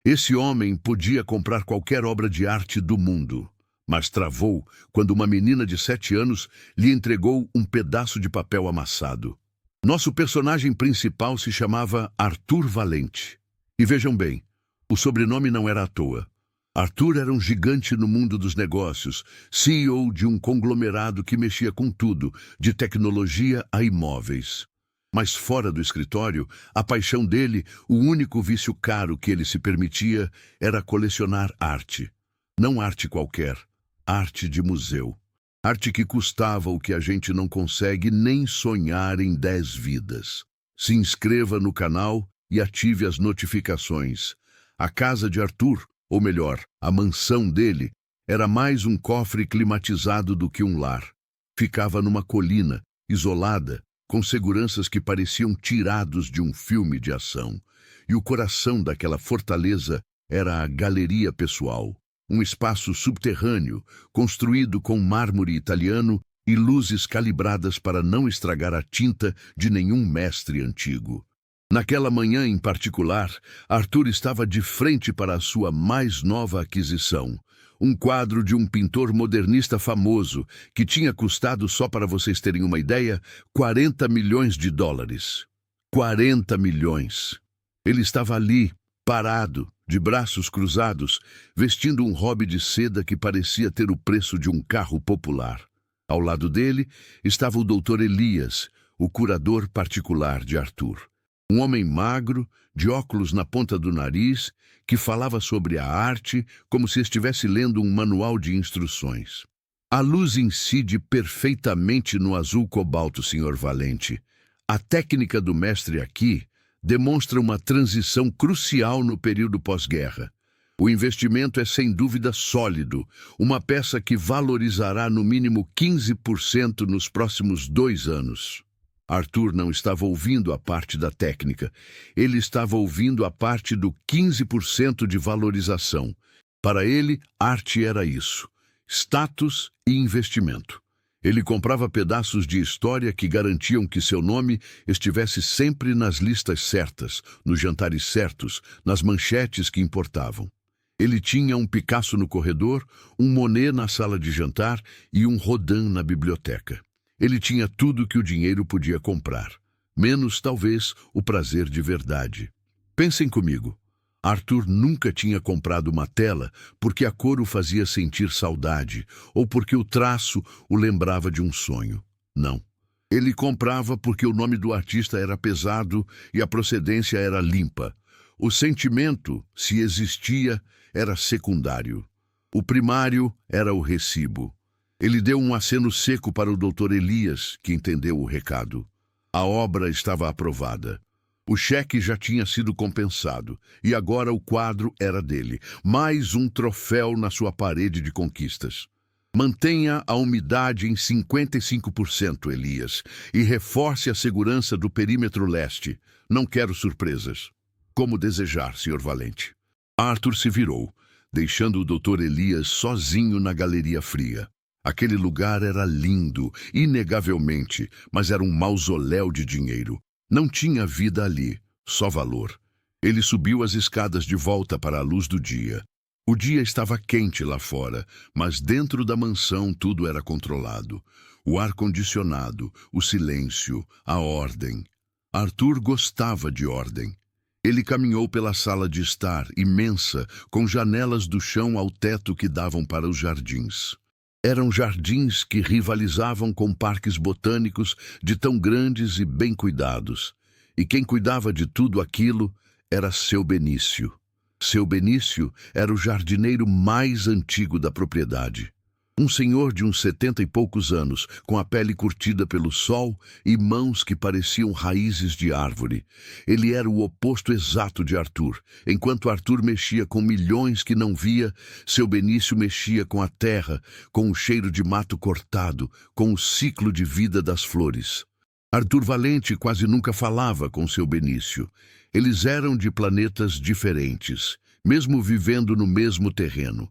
Esse homem podia comprar qualquer obra de arte do mundo, mas travou quando uma menina de 7 anos lhe entregou um pedaço de papel amassado. Nosso personagem principal se chamava Arthur Valente. E vejam bem, o sobrenome não era à toa. Arthur era um gigante no mundo dos negócios, CEO de um conglomerado que mexia com tudo, de tecnologia a imóveis. Mas fora do escritório, a paixão dele, o único vício caro que ele se permitia, era colecionar arte. Não arte qualquer, arte de museu. Arte que custava o que a gente não consegue nem sonhar em 10 vidas. Se inscreva no canal e ative as notificações. A casa de Arthur, ou melhor, a mansão dele, era mais um cofre climatizado do que um lar. Ficava numa colina, isolada, com seguranças que pareciam tirados de um filme de ação. E o coração daquela fortaleza era a galeria pessoal, um espaço subterrâneo, construído com mármore italiano e luzes calibradas para não estragar a tinta de nenhum mestre antigo. Naquela manhã em particular, Arthur estava de frente para a sua mais nova aquisição, um quadro de um pintor modernista famoso, que tinha custado, só para vocês terem uma ideia, 40 milhões de dólares. 40 milhões. Ele estava ali, parado, de braços cruzados, vestindo um hobby de seda que parecia ter o preço de um carro popular. Ao lado dele estava o Dr. Elias, o curador particular de Arthur. Um homem magro, de óculos na ponta do nariz, que falava sobre a arte como se estivesse lendo um manual de instruções. A luz incide perfeitamente no azul cobalto, Sr. Valente. A técnica do mestre aqui demonstra uma transição crucial no período pós-guerra. O investimento é sem dúvida sólido, uma peça que valorizará no mínimo 15% nos próximos 2 anos. Arthur não estava ouvindo a parte da técnica, ele estava ouvindo a parte do 15% de valorização. Para ele, arte era isso, status e investimento. Ele comprava pedaços de história que garantiam que seu nome estivesse sempre nas listas certas, nos jantares certos, nas manchetes que importavam. Ele tinha um Picasso no corredor, um Monet na sala de jantar e um Rodin na biblioteca. Ele tinha tudo que o dinheiro podia comprar, menos, talvez, o prazer de verdade. Pensem comigo. Arthur nunca tinha comprado uma tela porque a cor o fazia sentir saudade ou porque o traço o lembrava de um sonho. Não. Ele comprava porque o nome do artista era pesado e a procedência era limpa. O sentimento, se existia, era secundário. O primário era o recibo. Ele deu um aceno seco para o Dr. Elias, que entendeu o recado. A obra estava aprovada. O cheque já tinha sido compensado, e agora o quadro era dele. Mais um troféu na sua parede de conquistas. Mantenha a umidade em 55%, Elias, e reforce a segurança do perímetro leste. Não quero surpresas. Como desejar, Sr. Valente. Arthur se virou, deixando o Dr. Elias sozinho na galeria fria. Aquele lugar era lindo, inegavelmente, mas era um mausoléu de dinheiro. Não tinha vida ali, só valor. Ele subiu as escadas de volta para a luz do dia. O dia estava quente lá fora, mas dentro da mansão tudo era controlado. O ar-condicionado, o silêncio, a ordem. Arthur gostava de ordem. Ele caminhou pela sala de estar, imensa, com janelas do chão ao teto que davam para os jardins. Eram jardins que rivalizavam com parques botânicos de tão grandes e bem cuidados. E quem cuidava de tudo aquilo era seu Benício. Seu Benício era o jardineiro mais antigo da propriedade. Um senhor de uns 70 e poucos anos, com a pele curtida pelo sol e mãos que pareciam raízes de árvore. Ele era o oposto exato de Arthur. Enquanto Arthur mexia com milhões que não via, seu Benício mexia com a terra, com o cheiro de mato cortado, com o ciclo de vida das flores. Arthur Valente quase nunca falava com seu Benício. Eles eram de planetas diferentes, mesmo vivendo no mesmo terreno.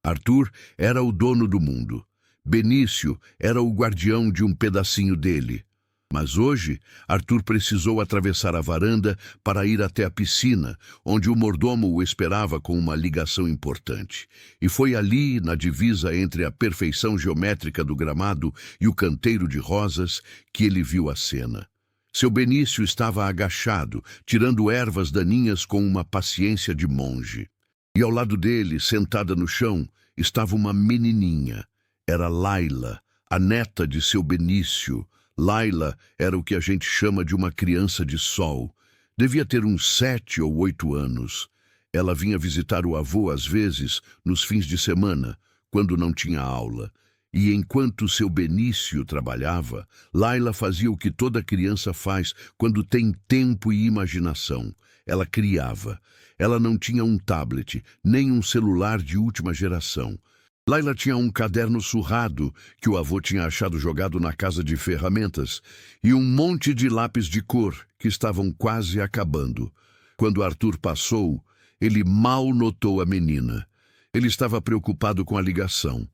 Arthur era o dono do mundo. Benício era o guardião de um pedacinho dele. Mas hoje, Arthur precisou atravessar a varanda para ir até a piscina, onde o mordomo o esperava com uma ligação importante. E foi ali, na divisa entre a perfeição geométrica do gramado e o canteiro de rosas, que ele viu a cena. Seu Benício estava agachado, tirando ervas daninhas com uma paciência de monge. E ao lado dele, sentada no chão, estava uma menininha. Era Laila, a neta de seu Benício. Laila era o que a gente chama de uma criança de sol. Devia ter uns 7 ou 8 anos. Ela vinha visitar o avô às vezes, nos fins de semana, quando não tinha aula. E enquanto seu Benício trabalhava, Laila fazia o que toda criança faz quando tem tempo e imaginação. Ela criava. Ela não tinha um tablet, nem um celular de última geração. Laila tinha um caderno surrado que o avô tinha achado jogado na casa de ferramentas e um monte de lápis de cor que estavam quase acabando. Quando Arthur passou, ele mal notou a menina. Ele estava preocupado com a ligação,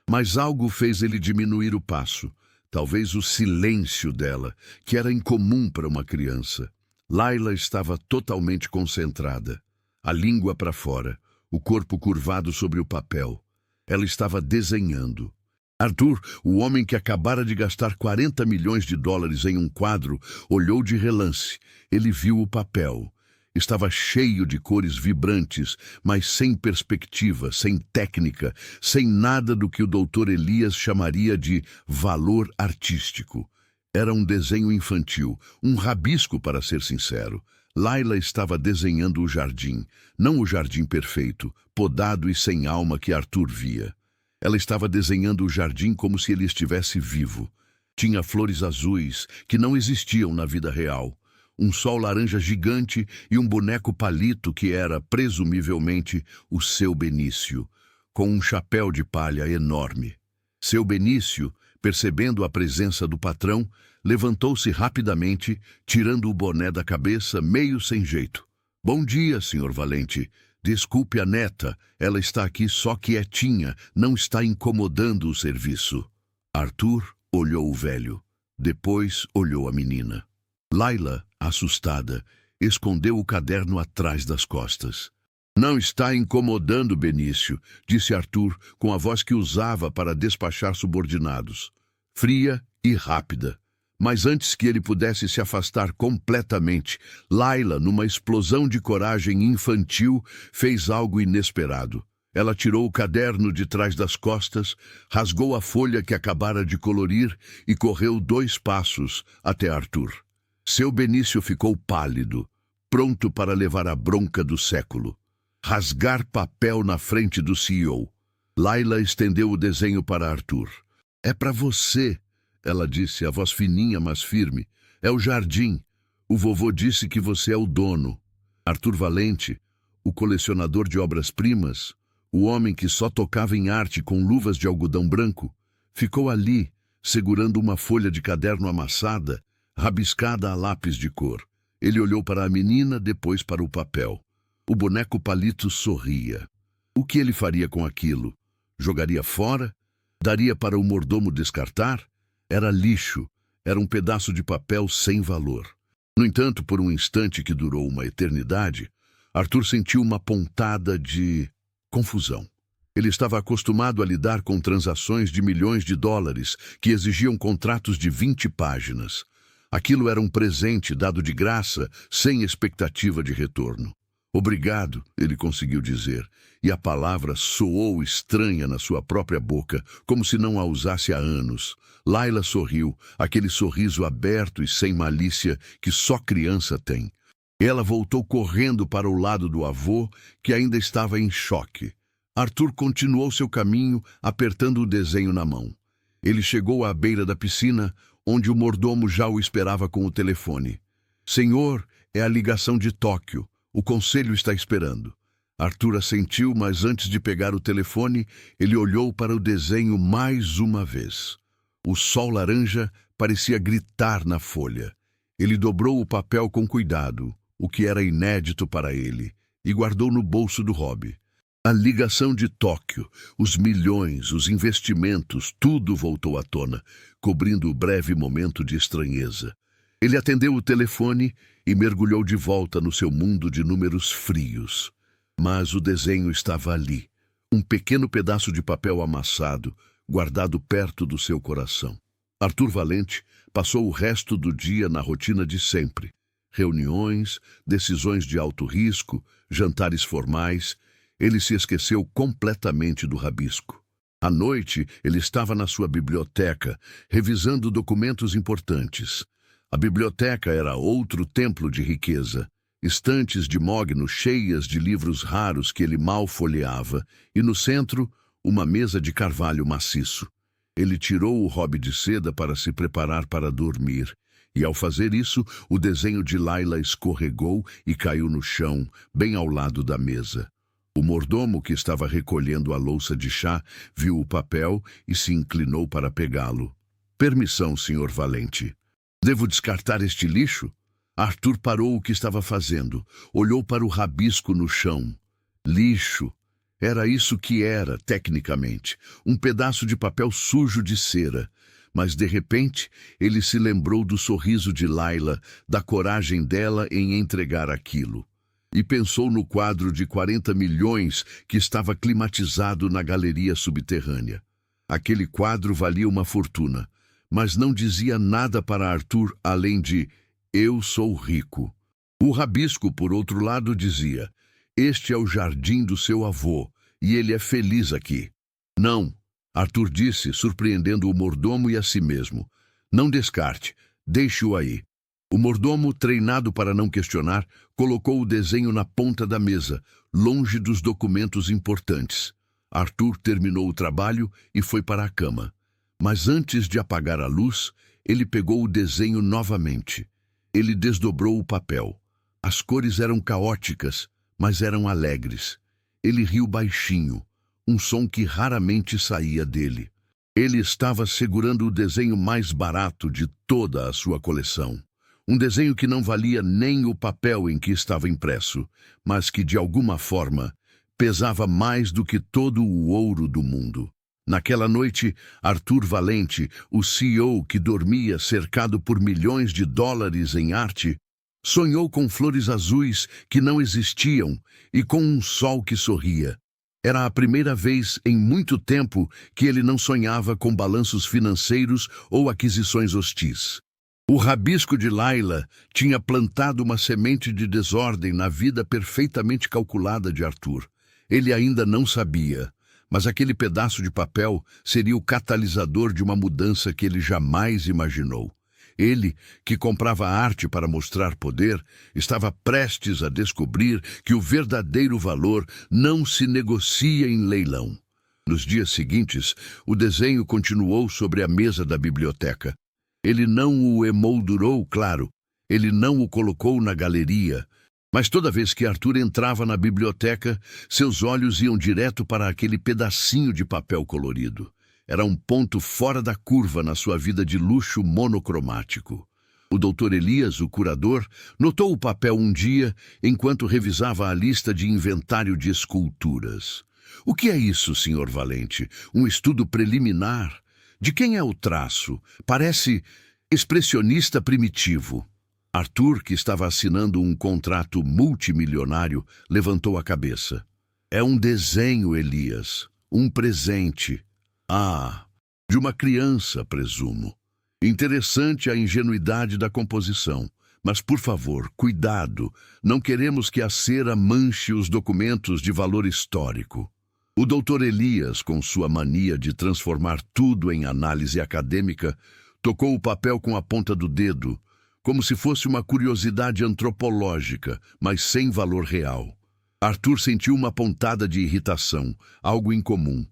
mas algo fez ele diminuir o passo. Talvez o silêncio dela, que era incomum para uma criança. Laila estava totalmente concentrada, a língua para fora, o corpo curvado sobre o papel. Ela estava desenhando. Arthur, o homem que acabara de gastar 40 milhões de dólares em um quadro, olhou de relance. Ele viu o papel. Estava cheio de cores vibrantes, mas sem perspectiva, sem técnica, sem nada do que o Dr. Elias chamaria de valor artístico. Era um desenho infantil, um rabisco, para ser sincero. Laila estava desenhando o jardim, não o jardim perfeito, podado e sem alma que Arthur via. Ela estava desenhando o jardim como se ele estivesse vivo. Tinha flores azuis, que não existiam na vida real, um sol laranja gigante e um boneco palito que era, presumivelmente, o seu Benício, com um chapéu de palha enorme. Seu Benício, percebendo a presença do patrão, levantou-se rapidamente, tirando o boné da cabeça, meio sem jeito. Bom dia, senhor Valente. Desculpe a neta, ela está aqui só quietinha, não está incomodando o serviço. Arthur olhou o velho. Depois olhou a menina. Laila, assustada, escondeu o caderno atrás das costas. Não está incomodando, Benício, disse Arthur, com a voz que usava para despachar subordinados. Fria e rápida. Mas antes que ele pudesse se afastar completamente, Laila, numa explosão de coragem infantil, fez algo inesperado. Ela tirou o caderno de trás das costas, rasgou a folha que acabara de colorir e correu 2 passos até Arthur. Seu Benício ficou pálido, pronto para levar a bronca do século. Rasgar papel na frente do CEO. Laila estendeu o desenho para Arthur. É para você, ela disse, a voz fininha, mas firme. É o jardim. O vovô disse que você é o dono. Arthur Valente, o colecionador de obras-primas, o homem que só tocava em arte com luvas de algodão branco, ficou ali, segurando uma folha de caderno amassada, rabiscada a lápis de cor. Ele olhou para a menina, depois para o papel. O boneco palito sorria. O que ele faria com aquilo? Jogaria fora? Daria para o mordomo descartar? Era lixo. Era um pedaço de papel sem valor. No entanto, por um instante que durou uma eternidade, Arthur sentiu uma pontada de confusão. Ele estava acostumado a lidar com transações de milhões de dólares que exigiam contratos de 20 páginas. Aquilo era um presente dado de graça, sem expectativa de retorno. Obrigado, ele conseguiu dizer, e a palavra soou estranha na sua própria boca, como se não a usasse há anos. Laila sorriu, aquele sorriso aberto e sem malícia que só criança tem. Ela voltou correndo para o lado do avô, que ainda estava em choque. Arthur continuou seu caminho, apertando o desenho na mão. Ele chegou à beira da piscina, onde o mordomo já o esperava com o telefone. Senhor, é a ligação de Tóquio. O conselho está esperando. Arthur assentiu, mas antes de pegar o telefone, ele olhou para o desenho mais uma vez. O sol laranja parecia gritar na folha. Ele dobrou o papel com cuidado, o que era inédito para ele, e guardou no bolso do hobby. A ligação de Tóquio, os milhões, os investimentos, tudo voltou à tona, cobrindo o breve momento de estranheza. Ele atendeu o telefone e mergulhou de volta no seu mundo de números frios. Mas o desenho estava ali, um pequeno pedaço de papel amassado, guardado perto do seu coração. Arthur Valente passou o resto do dia na rotina de sempre. Reuniões, decisões de alto risco, jantares formais. Ele se esqueceu completamente do rabisco. À noite, ele estava na sua biblioteca, revisando documentos importantes. A biblioteca era outro templo de riqueza. Estantes de mogno cheias de livros raros que ele mal folheava, e no centro, uma mesa de carvalho maciço. Ele tirou o robe de seda para se preparar para dormir, e ao fazer isso, o desenho de Laila escorregou e caiu no chão, bem ao lado da mesa. O mordomo, que estava recolhendo a louça de chá, viu o papel e se inclinou para pegá-lo. Permissão, Sr. Valente. Devo descartar este lixo? Arthur parou o que estava fazendo, olhou para o rabisco no chão. Lixo. Era isso que era, tecnicamente, um pedaço de papel sujo de cera. Mas, de repente, ele se lembrou do sorriso de Laila, da coragem dela em entregar aquilo. E pensou no quadro de 40 milhões que estava climatizado na galeria subterrânea. Aquele quadro valia uma fortuna, mas não dizia nada para Arthur além de "Eu sou rico". O rabisco, por outro lado, dizia: "Este é o jardim do seu avô, e ele é feliz aqui". "Não", Arthur disse, surpreendendo o mordomo e a si mesmo. "Não descarte, deixe-o aí". O mordomo, treinado para não questionar, colocou o desenho na ponta da mesa, longe dos documentos importantes. Arthur terminou o trabalho e foi para a cama. Mas antes de apagar a luz, ele pegou o desenho novamente. Ele desdobrou o papel. As cores eram caóticas, mas eram alegres. Ele riu baixinho, um som que raramente saía dele. Ele estava segurando o desenho mais barato de toda a sua coleção. Um desenho que não valia nem o papel em que estava impresso, mas que, de alguma forma, pesava mais do que todo o ouro do mundo. Naquela noite, Arthur Valente, o CEO que dormia cercado por milhões de dólares em arte, sonhou com flores azuis que não existiam e com um sol que sorria. Era a primeira vez em muito tempo que ele não sonhava com balanços financeiros ou aquisições hostis. O rabisco de Laila tinha plantado uma semente de desordem na vida perfeitamente calculada de Arthur. Ele ainda não sabia, mas aquele pedaço de papel seria o catalisador de uma mudança que ele jamais imaginou. Ele, que comprava arte para mostrar poder, estava prestes a descobrir que o verdadeiro valor não se negocia em leilão. Nos dias seguintes, o desenho continuou sobre a mesa da biblioteca. Ele não o emoldurou, claro. Ele não o colocou na galeria. Mas toda vez que Arthur entrava na biblioteca, seus olhos iam direto para aquele pedacinho de papel colorido. Era um ponto fora da curva na sua vida de luxo monocromático. O Dr. Elias, o curador, notou o papel um dia enquanto revisava a lista de inventário de esculturas. "O que é isso, Sr. Valente? Um estudo preliminar? De quem é o traço? Parece expressionista primitivo". Arthur, que estava assinando um contrato multimilionário, levantou a cabeça. "É um desenho, Elias. Um presente. Ah, de uma criança, presumo. Interessante a ingenuidade da composição. Mas, por favor, cuidado. Não queremos que a cera manche os documentos de valor histórico". O Dr. Elias, com sua mania de transformar tudo em análise acadêmica, tocou o papel com a ponta do dedo, como se fosse uma curiosidade antropológica, mas sem valor real. Arthur sentiu uma pontada de irritação, algo incomum.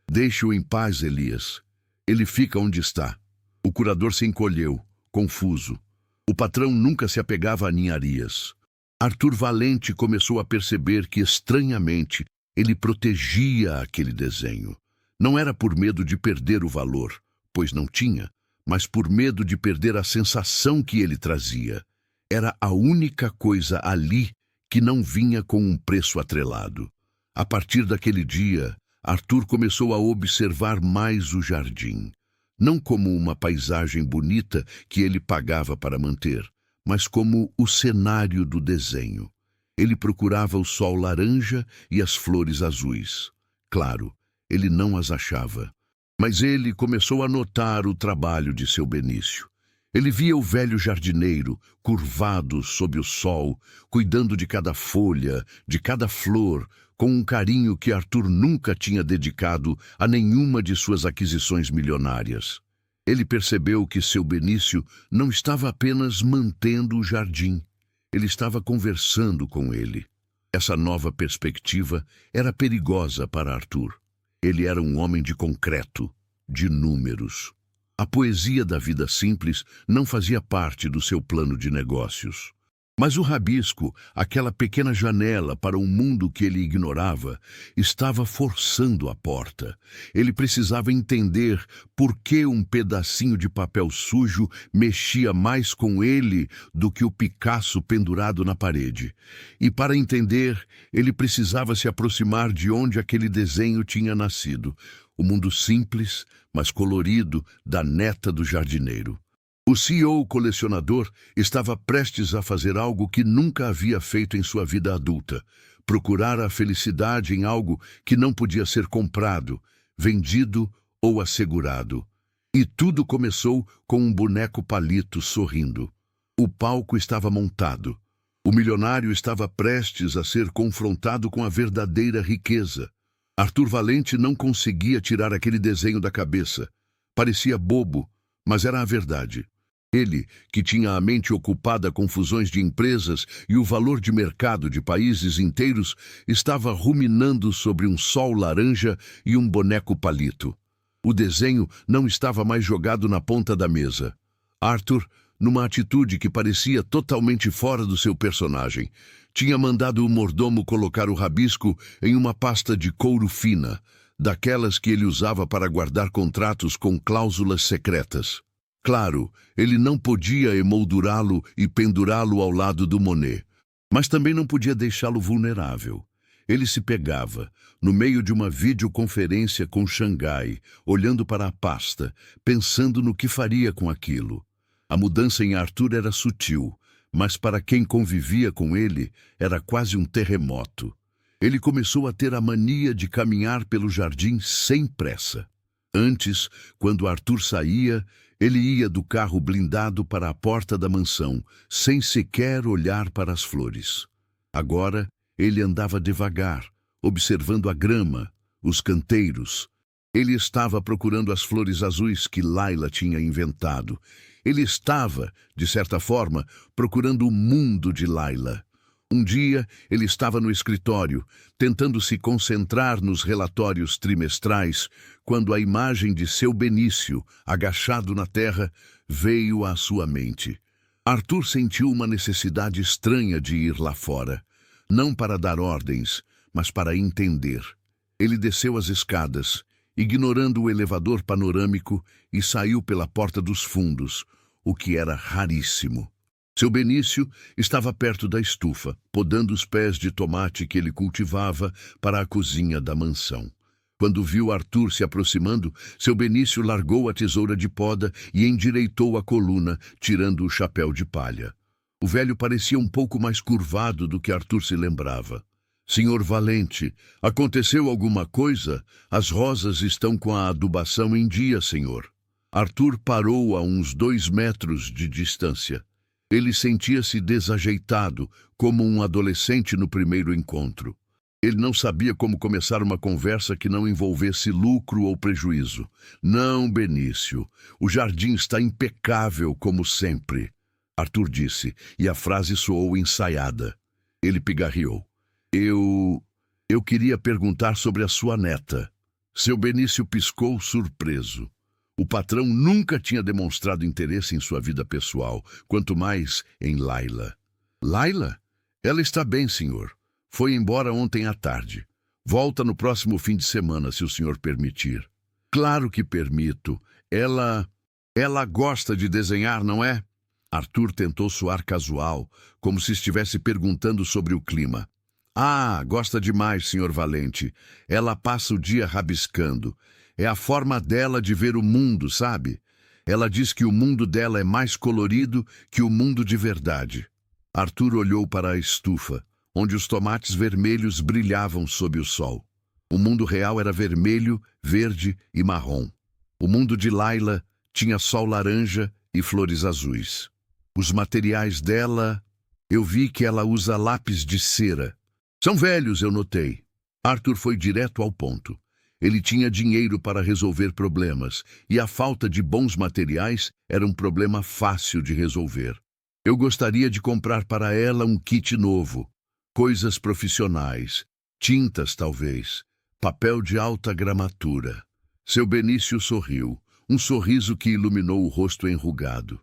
"Deixe-o em paz, Elias. Ele fica onde está". O curador se encolheu, confuso. O patrão nunca se apegava a ninharias. Arthur Valente começou a perceber que, estranhamente, ele protegia aquele desenho. Não era por medo de perder o valor, pois não tinha, mas por medo de perder a sensação que ele trazia. Era a única coisa ali que não vinha com um preço atrelado. A partir daquele dia, Arthur começou a observar mais o jardim, não como uma paisagem bonita que ele pagava para manter, mas como o cenário do desenho. Ele procurava o sol laranja e as flores azuis. Claro, ele não as achava. Mas ele começou a notar o trabalho de seu Benício. Ele via o velho jardineiro, curvado sob o sol, cuidando de cada folha, de cada flor, com um carinho que Arthur nunca tinha dedicado a nenhuma de suas aquisições milionárias. Ele percebeu que seu Benício não estava apenas mantendo o jardim. Ele estava conversando com ele. Essa nova perspectiva era perigosa para Arthur. Ele era um homem de concreto, de números. A poesia da vida simples não fazia parte do seu plano de negócios. Mas o rabisco, aquela pequena janela para um mundo que ele ignorava, estava forçando a porta. Ele precisava entender por que um pedacinho de papel sujo mexia mais com ele do que o Picasso pendurado na parede. E para entender, ele precisava se aproximar de onde aquele desenho tinha nascido. O mundo simples, mas colorido, da neta do jardineiro. O CEO colecionador estava prestes a fazer algo que nunca havia feito em sua vida adulta: procurar a felicidade em algo que não podia ser comprado, vendido ou assegurado. E tudo começou com um boneco palito sorrindo. O palco estava montado. O milionário estava prestes a ser confrontado com a verdadeira riqueza. Arthur Valente não conseguia tirar aquele desenho da cabeça. Parecia bobo, mas era a verdade. Ele, que tinha a mente ocupada com fusões de empresas e o valor de mercado de países inteiros, estava ruminando sobre um sol laranja e um boneco palito. O desenho não estava mais jogado na ponta da mesa. Arthur, numa atitude que parecia totalmente fora do seu personagem, tinha mandado o mordomo colocar o rabisco em uma pasta de couro fina, daquelas que ele usava para guardar contratos com cláusulas secretas. Claro, ele não podia emoldurá-lo e pendurá-lo ao lado do Monet, mas também não podia deixá-lo vulnerável. Ele se pegava, no meio de uma videoconferência com Xangai, olhando para a pasta, pensando no que faria com aquilo. A mudança em Arthur era sutil, mas para quem convivia com ele, era quase um terremoto. Ele começou a ter a mania de caminhar pelo jardim sem pressa. Antes, quando Arthur saía, ele ia do carro blindado para a porta da mansão, sem sequer olhar para as flores. Agora, ele andava devagar, observando a grama, os canteiros. Ele estava procurando as flores azuis que Laila tinha inventado. Ele estava, de certa forma, procurando o mundo de Laila. Um dia, ele estava no escritório, tentando se concentrar nos relatórios trimestrais, quando a imagem de seu Benício, agachado na terra, veio à sua mente. Arthur sentiu uma necessidade estranha de ir lá fora, não para dar ordens, mas para entender. Ele desceu as escadas, ignorando o elevador panorâmico, e saiu pela porta dos fundos, o que era raríssimo. Seu Benício estava perto da estufa, podando os pés de tomate que ele cultivava para a cozinha da mansão. Quando viu Arthur se aproximando, seu Benício largou a tesoura de poda e endireitou a coluna, tirando o chapéu de palha. O velho parecia um pouco mais curvado do que Arthur se lembrava. Senhor Valente, aconteceu alguma coisa? As rosas estão com a adubação em dia, senhor. Arthur parou a uns 2 metros de distância. Ele sentia-se desajeitado, como um adolescente no primeiro encontro. Ele não sabia como começar uma conversa que não envolvesse lucro ou prejuízo. Não, Benício, o jardim está impecável como sempre, Arthur disse, e a frase soou ensaiada. Ele pigarreou. Eu queria perguntar sobre a sua neta. Seu Benício piscou surpreso. O patrão nunca tinha demonstrado interesse em sua vida pessoal, quanto mais em Laila. Laila? Ela está bem, senhor. Foi embora ontem à tarde. Volta no próximo fim de semana, se o senhor permitir. Claro que permito. Ela gosta de desenhar, não é? Arthur tentou soar casual, como se estivesse perguntando sobre o clima. Ah, gosta demais, senhor Valente. Ela passa o dia rabiscando. É a forma dela de ver o mundo, sabe? Ela diz que o mundo dela é mais colorido que o mundo de verdade. Arthur olhou para a estufa, onde os tomates vermelhos brilhavam sob o sol. O mundo real era vermelho, verde e marrom. O mundo de Laila tinha sol laranja e flores azuis. Os materiais dela... Eu vi que ela usa lápis de cera. São velhos, eu notei. Arthur foi direto ao ponto. Ele tinha dinheiro para resolver problemas, e a falta de bons materiais era um problema fácil de resolver. Eu gostaria de comprar para ela um kit novo, coisas profissionais, tintas talvez, papel de alta gramatura. Seu Benício sorriu, um sorriso que iluminou o rosto enrugado.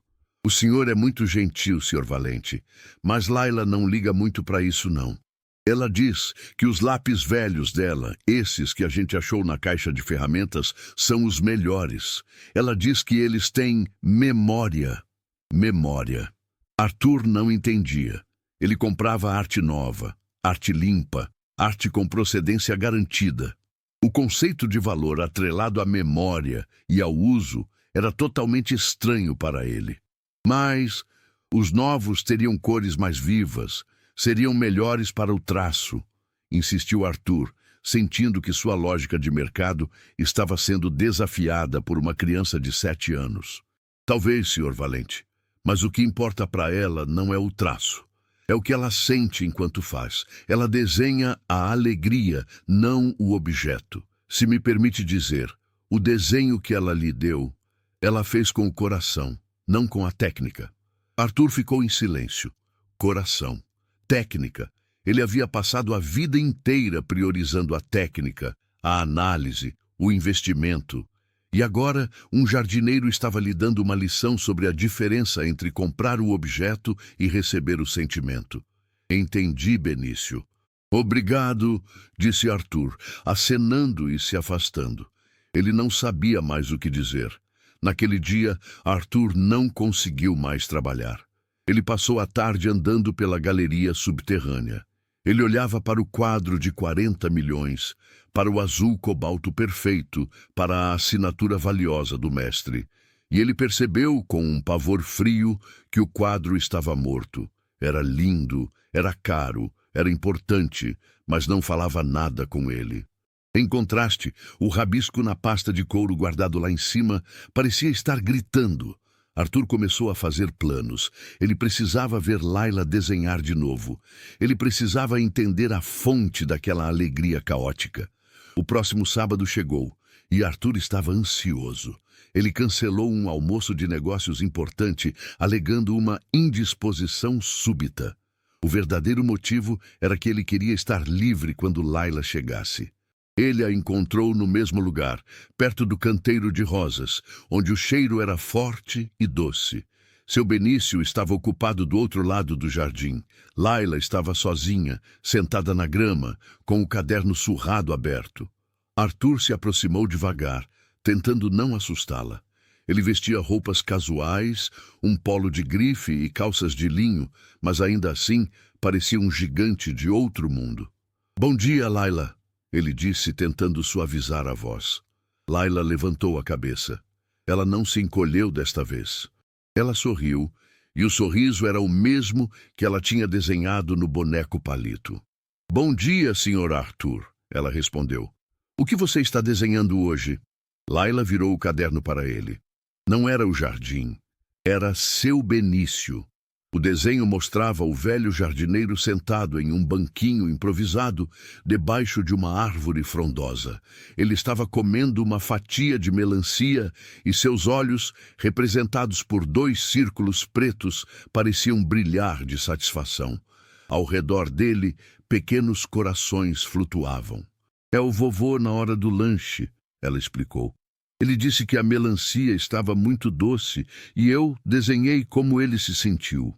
O senhor é muito gentil, senhor Valente, mas Laila não liga muito para isso não. Ela diz que os lápis velhos dela, esses que a gente achou na caixa de ferramentas, são os melhores. Ela diz que eles têm memória. Memória. Arthur não entendia. Ele comprava arte nova, arte limpa, arte com procedência garantida. O conceito de valor atrelado à memória e ao uso era totalmente estranho para ele. Mas os novos teriam cores mais vivas, seriam melhores para o traço, insistiu Arthur, sentindo que sua lógica de mercado estava sendo desafiada por uma criança de 7 anos. Talvez, senhor Valente, mas o que importa para ela não é o traço. É o que ela sente enquanto faz. Ela desenha a alegria, não o objeto. Se me permite dizer, o desenho que ela lhe deu, ela fez com o coração, não com a técnica. Arthur ficou em silêncio. Coração. Técnica. Ele havia passado a vida inteira priorizando a técnica, a análise, o investimento. E agora, um jardineiro estava lhe dando uma lição sobre a diferença entre comprar o objeto e receber o sentimento. Entendi, Benício. Obrigado, disse Arthur, acenando e se afastando. Ele não sabia mais o que dizer. Naquele dia, Arthur não conseguiu mais trabalhar. Ele passou a tarde andando pela galeria subterrânea. Ele olhava para o quadro de 40 milhões, para o azul cobalto perfeito, para a assinatura valiosa do mestre. E ele percebeu, com um pavor frio, que o quadro estava morto. Era lindo, era caro, era importante, mas não falava nada com ele. Em contraste, o rabisco na pasta de couro guardado lá em cima parecia estar gritando. Arthur começou a fazer planos. Ele precisava ver Laila desenhar de novo. Ele precisava entender a fonte daquela alegria caótica. O próximo sábado chegou, e Arthur estava ansioso. Ele cancelou um almoço de negócios importante, alegando uma indisposição súbita. O verdadeiro motivo era que ele queria estar livre quando Laila chegasse. Ele a encontrou no mesmo lugar, perto do canteiro de rosas, onde o cheiro era forte e doce. Seu Benício estava ocupado do outro lado do jardim. Laila estava sozinha, sentada na grama, com o caderno surrado aberto. Arthur se aproximou devagar, tentando não assustá-la. Ele vestia roupas casuais, um polo de grife e calças de linho, mas ainda assim parecia um gigante de outro mundo. "Bom dia, Laila", ele disse, tentando suavizar a voz. Laila levantou a cabeça. Ela não se encolheu desta vez. Ela sorriu, e o sorriso era o mesmo que ela tinha desenhado no boneco palito. "Bom dia, Sr. Arthur", ela respondeu. "O que você está desenhando hoje?" Laila virou o caderno para ele. Não era o jardim, era seu Benício. O desenho mostrava o velho jardineiro sentado em um banquinho improvisado debaixo de uma árvore frondosa. Ele estava comendo uma fatia de melancia e seus olhos, representados por 2 círculos pretos, pareciam brilhar de satisfação. Ao redor dele, pequenos corações flutuavam. "É o vovô na hora do lanche", ela explicou. "Ele disse que a melancia estava muito doce e eu desenhei como ele se sentiu."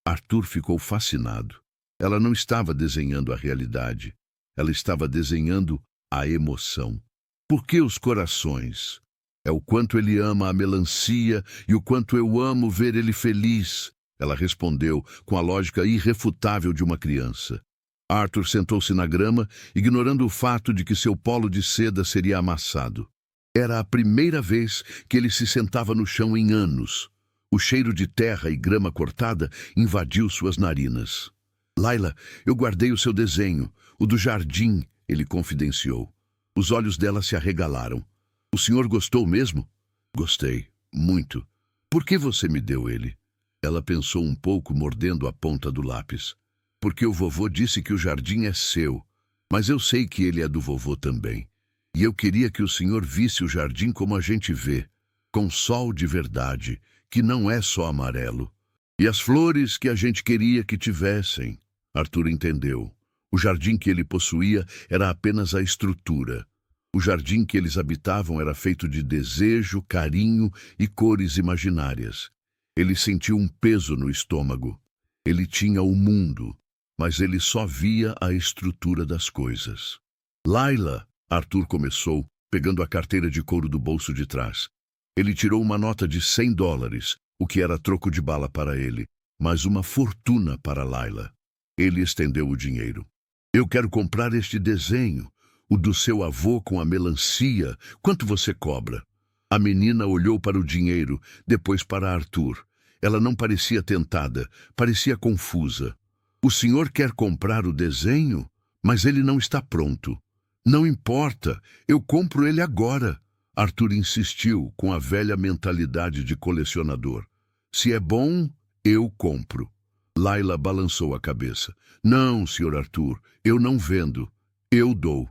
Arthur ficou fascinado. Ela não estava desenhando a realidade. Ela estava desenhando a emoção. "Por que os corações? É o quanto ele ama a melancia e o quanto eu amo ver ele feliz", ela respondeu com a lógica irrefutável de uma criança. Arthur sentou-se na grama, ignorando o fato de que seu polo de seda seria amassado. Era a primeira vez que ele se sentava no chão em anos. O cheiro de terra e grama cortada invadiu suas narinas. Layla, eu guardei o seu desenho, o do jardim, ele confidenciou. Os olhos dela se arregalaram. O senhor gostou mesmo? Gostei, muito. Por que você me deu ele? Ela pensou um pouco, mordendo a ponta do lápis. Porque o vovô disse que o jardim é seu, mas eu sei que ele é do vovô também. E eu queria que o senhor visse o jardim como a gente vê, com sol de verdade, que não é só amarelo. E as flores que a gente queria que tivessem. Arthur entendeu. O jardim que ele possuía era apenas a estrutura. O jardim que eles habitavam era feito de desejo, carinho e cores imaginárias. Ele sentiu um peso no estômago. Ele tinha o mundo, mas ele só via a estrutura das coisas. Layla, Arthur começou, pegando a carteira de couro do bolso de trás. Ele tirou uma nota de $100, o que era troco de bala para ele, mas uma fortuna para Layla. Ele estendeu o dinheiro. Eu quero comprar este desenho, o do seu avô com a melancia. Quanto você cobra? A menina olhou para o dinheiro, depois para Arthur. Ela não parecia tentada, parecia confusa. O senhor quer comprar o desenho? Mas ele não está pronto. Não importa, eu compro ele agora. Arthur insistiu com a velha mentalidade de colecionador. Se é bom, eu compro. Layla balançou a cabeça. Não, Sr. Arthur, eu não vendo. Eu dou.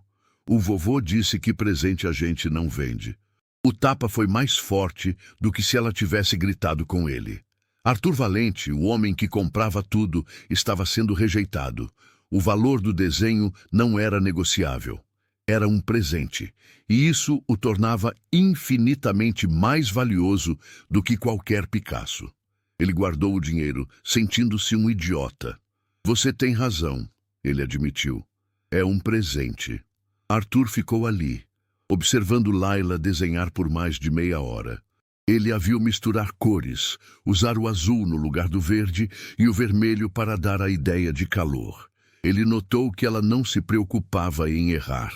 O vovô disse que presente a gente não vende. O tapa foi mais forte do que se ela tivesse gritado com ele. Arthur Valente, o homem que comprava tudo, estava sendo rejeitado. O valor do desenho não era negociável. Era um presente, e isso o tornava infinitamente mais valioso do que qualquer Picasso. Ele guardou o dinheiro, sentindo-se um idiota. Você tem razão, ele admitiu. É um presente. Arthur ficou ali, observando Layla desenhar por mais de meia hora. Ele a viu misturar cores, usar o azul no lugar do verde e o vermelho para dar a ideia de calor. Ele notou que ela não se preocupava em errar.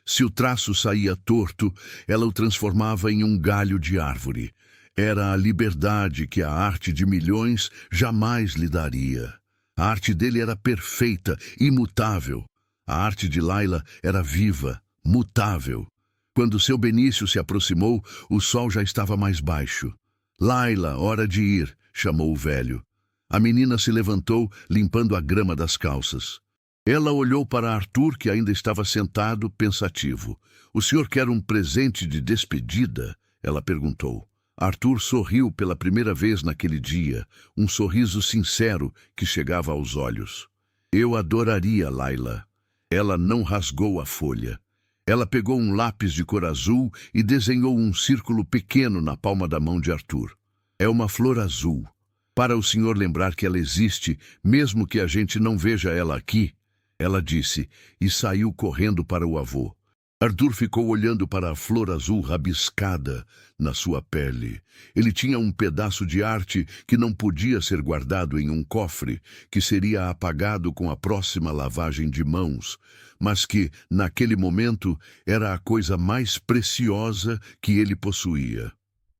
Se o traço saía torto, ela o transformava em um galho de árvore. Era a liberdade que a arte de milhões jamais lhe daria. A arte dele era perfeita, imutável. A arte de Layla era viva, mutável. Quando seu Benício se aproximou, o sol já estava mais baixo. Layla, hora de ir, chamou o velho. A menina se levantou, limpando a grama das calças. Ela olhou para Arthur, que ainda estava sentado, pensativo. O senhor quer um presente de despedida? Ela perguntou. Arthur sorriu pela primeira vez naquele dia, um sorriso sincero que chegava aos olhos. Eu adoraria, Layla. Ela não rasgou a folha. Ela pegou um lápis de cor azul e desenhou um círculo pequeno na palma da mão de Arthur. É uma flor azul. Para o senhor lembrar que ela existe, mesmo que a gente não veja ela aqui, ela disse, e saiu correndo para o avô. Arthur ficou olhando para a flor azul rabiscada na sua pele. Ele tinha um pedaço de arte que não podia ser guardado em um cofre, que seria apagado com a próxima lavagem de mãos, mas que, naquele momento, era a coisa mais preciosa que ele possuía.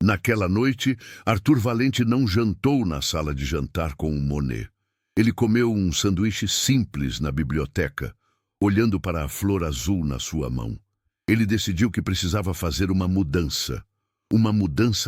Naquela noite, Arthur Valente não jantou na sala de jantar com o Monet. Ele comeu um sanduíche simples na biblioteca, olhando para a flor azul na sua mão. Ele decidiu que precisava fazer uma mudança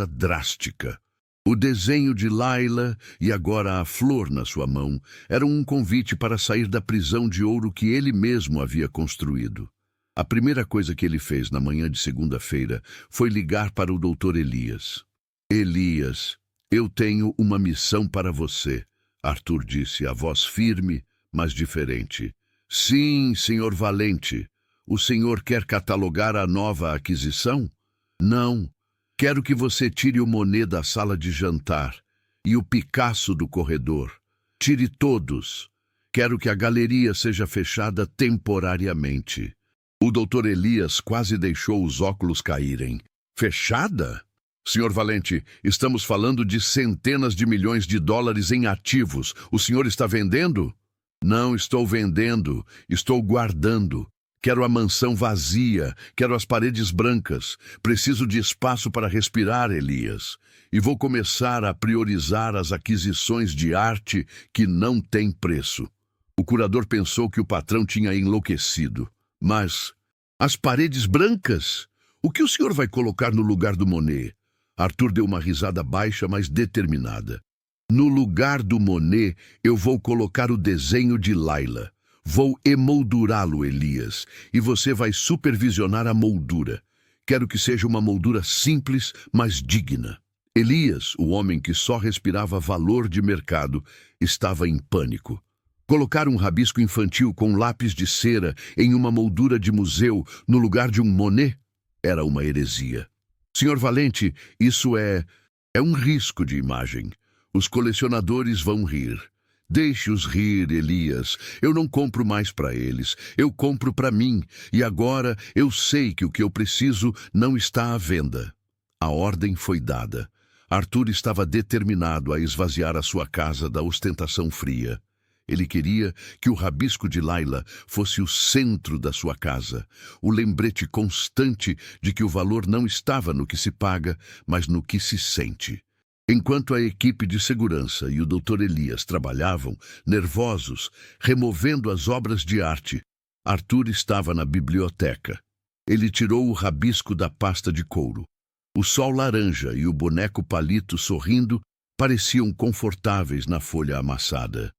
drástica. O desenho de Layla e agora a flor na sua mão eram um convite para sair da prisão de ouro que ele mesmo havia construído. A primeira coisa que ele fez na manhã de segunda-feira foi ligar para o Dr. Elias. Elias, eu tenho uma missão para você, Arthur disse, a voz firme, mas diferente. Sim, senhor Valente. O senhor quer catalogar a nova aquisição? Não. Quero que você tire o Monet da sala de jantar e o Picasso do corredor. Tire todos. Quero que a galeria seja fechada temporariamente. O Dr. Elias quase deixou os óculos caírem. Fechada? Senhor Valente, estamos falando de centenas de milhões de dólares em ativos. O senhor está vendendo? Não estou vendendo, estou guardando. Quero a mansão vazia, quero as paredes brancas. Preciso de espaço para respirar, Elias. E vou começar a priorizar as aquisições de arte que não têm preço. O curador pensou que o patrão tinha enlouquecido. Mas as paredes brancas? O que o senhor vai colocar no lugar do Monet? Arthur deu uma risada baixa, mas determinada. No lugar do Monet, eu vou colocar o desenho de Laila. Vou emoldurá-lo, Elias, e você vai supervisionar a moldura. Quero que seja uma moldura simples, mas digna. Elias, o homem que só respirava valor de mercado, estava em pânico. Colocar um rabisco infantil com lápis de cera em uma moldura de museu no lugar de um Monet era uma heresia. Senhor Valente, isso é um risco de imagem. Os colecionadores vão rir. Deixe-os rir, Elias. Eu não compro mais para eles. Eu compro para mim. E agora eu sei que o que eu preciso não está à venda. A ordem foi dada. Arthur estava determinado a esvaziar a sua casa da ostentação fria. Ele queria que o rabisco de Laila fosse o centro da sua casa, o lembrete constante de que o valor não estava no que se paga, mas no que se sente. Enquanto a equipe de segurança e o Dr. Elias trabalhavam, nervosos, removendo as obras de arte, Arthur estava na biblioteca. Ele tirou o rabisco da pasta de couro. O sol laranja e o boneco palito sorrindo pareciam confortáveis na folha amassada.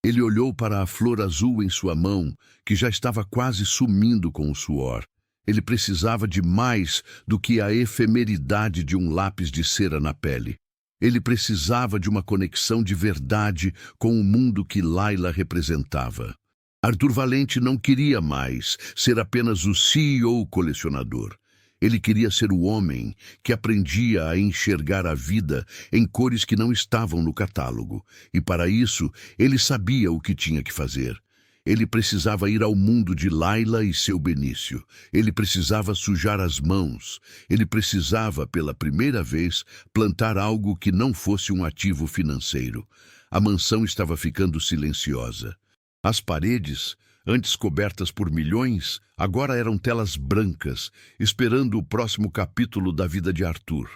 Ele olhou para a flor azul em sua mão, que já estava quase sumindo com o suor. Ele precisava de mais do que a efemeridade de um lápis de cera na pele. Ele precisava de uma conexão de verdade com o mundo que Laila representava. Arthur Valente não queria mais ser apenas o CEO colecionador. Ele queria ser o homem que aprendia a enxergar a vida em cores que não estavam no catálogo. E para isso, ele sabia o que tinha que fazer. Ele precisava ir ao mundo de Laila e seu Benício. Ele precisava sujar as mãos. Ele precisava, pela primeira vez, plantar algo que não fosse um ativo financeiro. A mansão estava ficando silenciosa. As paredes, antes cobertas por milhões, agora eram telas brancas, esperando o próximo capítulo da vida de Arthur.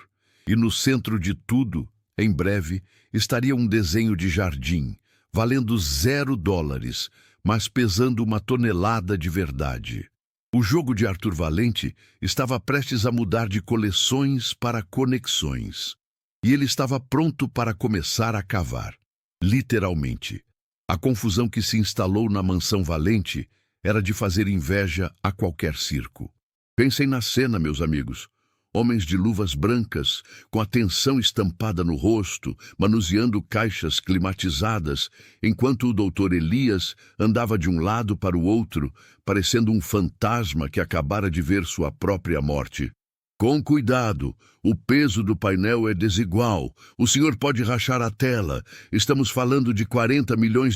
E no centro de tudo, em breve, estaria um desenho de jardim, valendo $0, mas pesando 1 tonelada de verdade. O jogo de Arthur Valente estava prestes a mudar de coleções para conexões. E ele estava pronto para começar a cavar. Literalmente. A confusão que se instalou na mansão Valente era de fazer inveja a qualquer circo. Pensem na cena, meus amigos. Homens de luvas brancas, com a tensão estampada no rosto, manuseando caixas climatizadas, enquanto o Dr. Elias andava de um lado para o outro, parecendo um fantasma que acabara de ver sua própria morte. Com cuidado, o peso do painel é desigual. O senhor pode rachar a tela. Estamos falando de $40 milhões,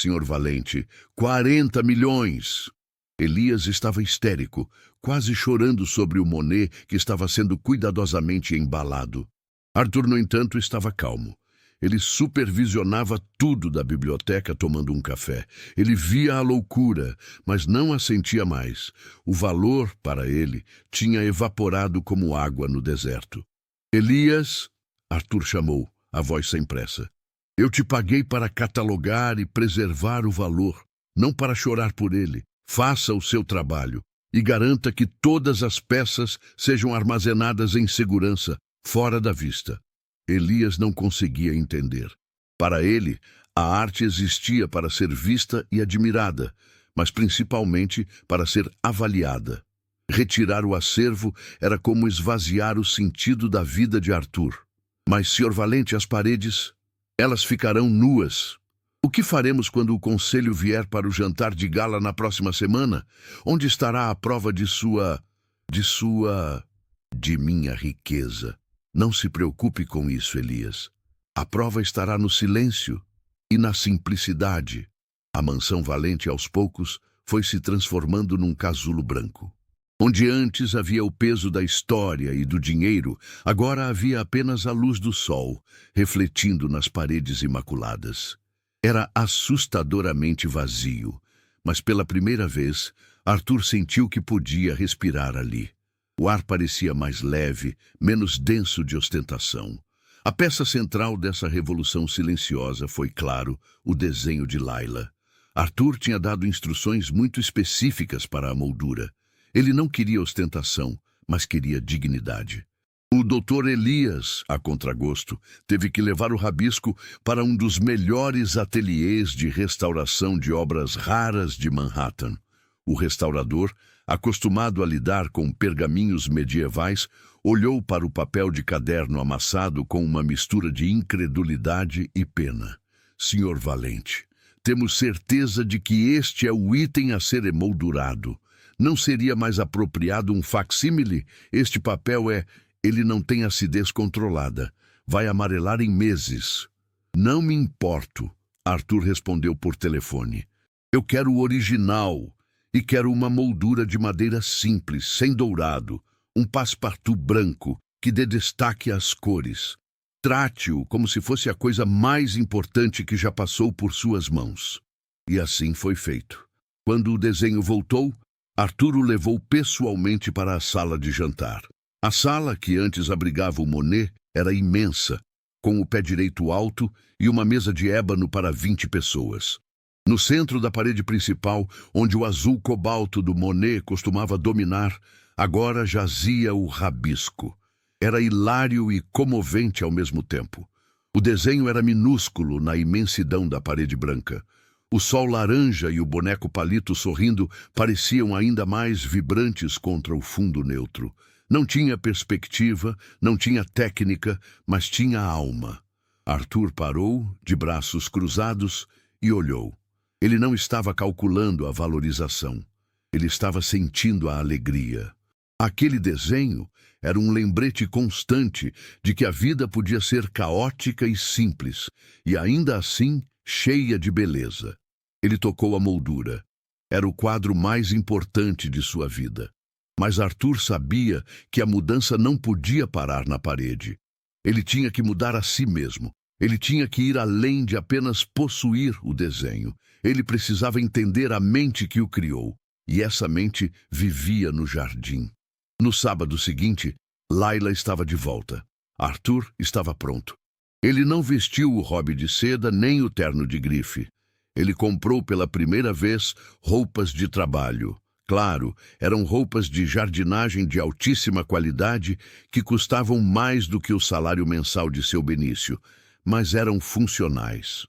senhor Valente. 40 milhões! Elias estava histérico, quase chorando sobre o Monet que estava sendo cuidadosamente embalado. Arthur, no entanto, estava calmo. Ele supervisionava tudo da biblioteca tomando um café. Ele via a loucura, mas não a sentia mais. O valor, para ele, tinha evaporado como água no deserto. Elias, Arthur chamou, a voz sem pressa. Eu te paguei para catalogar e preservar o valor, não para chorar por ele. Faça o seu trabalho e garanta que todas as peças sejam armazenadas em segurança, fora da vista. Elias não conseguia entender. Para ele, a arte existia para ser vista e admirada, mas principalmente para ser avaliada. Retirar o acervo era como esvaziar o sentido da vida de Arthur. Mas, Sr. Valente, as paredes, elas ficarão nuas. O que faremos quando o conselho vier para o jantar de gala na próxima semana? Onde estará a prova de minha riqueza? Não se preocupe com isso, Elias. A prova estará no silêncio e na simplicidade. A mansão Valente, aos poucos, foi se transformando num casulo branco. Onde antes havia o peso da história e do dinheiro, agora havia apenas a luz do sol, refletindo nas paredes imaculadas. Era assustadoramente vazio, mas pela primeira vez, Arthur sentiu que podia respirar ali. O ar parecia mais leve, menos denso de ostentação. A peça central dessa revolução silenciosa foi, claro, o desenho de Layla. Arthur tinha dado instruções muito específicas para a moldura. Ele não queria ostentação, mas queria dignidade. O Dr. Elias, a contragosto, teve que levar o rabisco para um dos melhores ateliês de restauração de obras raras de Manhattan. O restaurador, acostumado a lidar com pergaminhos medievais, olhou para o papel de caderno amassado com uma mistura de incredulidade e pena. Senhor Valente, temos certeza de que este é o item a ser emoldurado. Não seria mais apropriado um facsímile? Este papel Ele não tem acidez controlada. Vai amarelar em meses. Não me importo, Arthur respondeu por telefone. Eu quero o original e quero uma moldura de madeira simples, sem dourado, um passepartout branco que dê destaque às cores. Trate-o como se fosse a coisa mais importante que já passou por suas mãos. E assim foi feito. Quando o desenho voltou, Arthur o levou pessoalmente para a sala de jantar. A sala, que antes abrigava o Monet, era imensa, com o pé direito alto e uma mesa de ébano para 20 pessoas. No centro da parede principal, onde o azul cobalto do Monet costumava dominar, agora jazia o rabisco. Era hilário e comovente ao mesmo tempo. O desenho era minúsculo na imensidão da parede branca. O sol laranja e o boneco palito sorrindo pareciam ainda mais vibrantes contra o fundo neutro. Não tinha perspectiva, não tinha técnica, mas tinha alma. Arthur parou, de braços cruzados, e olhou. Ele não estava calculando a valorização. Ele estava sentindo a alegria. Aquele desenho era um lembrete constante de que a vida podia ser caótica e simples, e ainda assim cheia de beleza. Ele tocou a moldura. Era o quadro mais importante de sua vida. Mas Arthur sabia que a mudança não podia parar na parede. Ele tinha que mudar a si mesmo. Ele tinha que ir além de apenas possuir o desenho. Ele precisava entender a mente que o criou. E essa mente vivia no jardim. No sábado seguinte, Layla estava de volta. Arthur estava pronto. Ele não vestiu o robe de seda nem o terno de grife. Ele comprou pela primeira vez roupas de trabalho. Claro, eram roupas de jardinagem de altíssima qualidade que custavam mais do que o salário mensal de seu Benício, mas eram funcionais.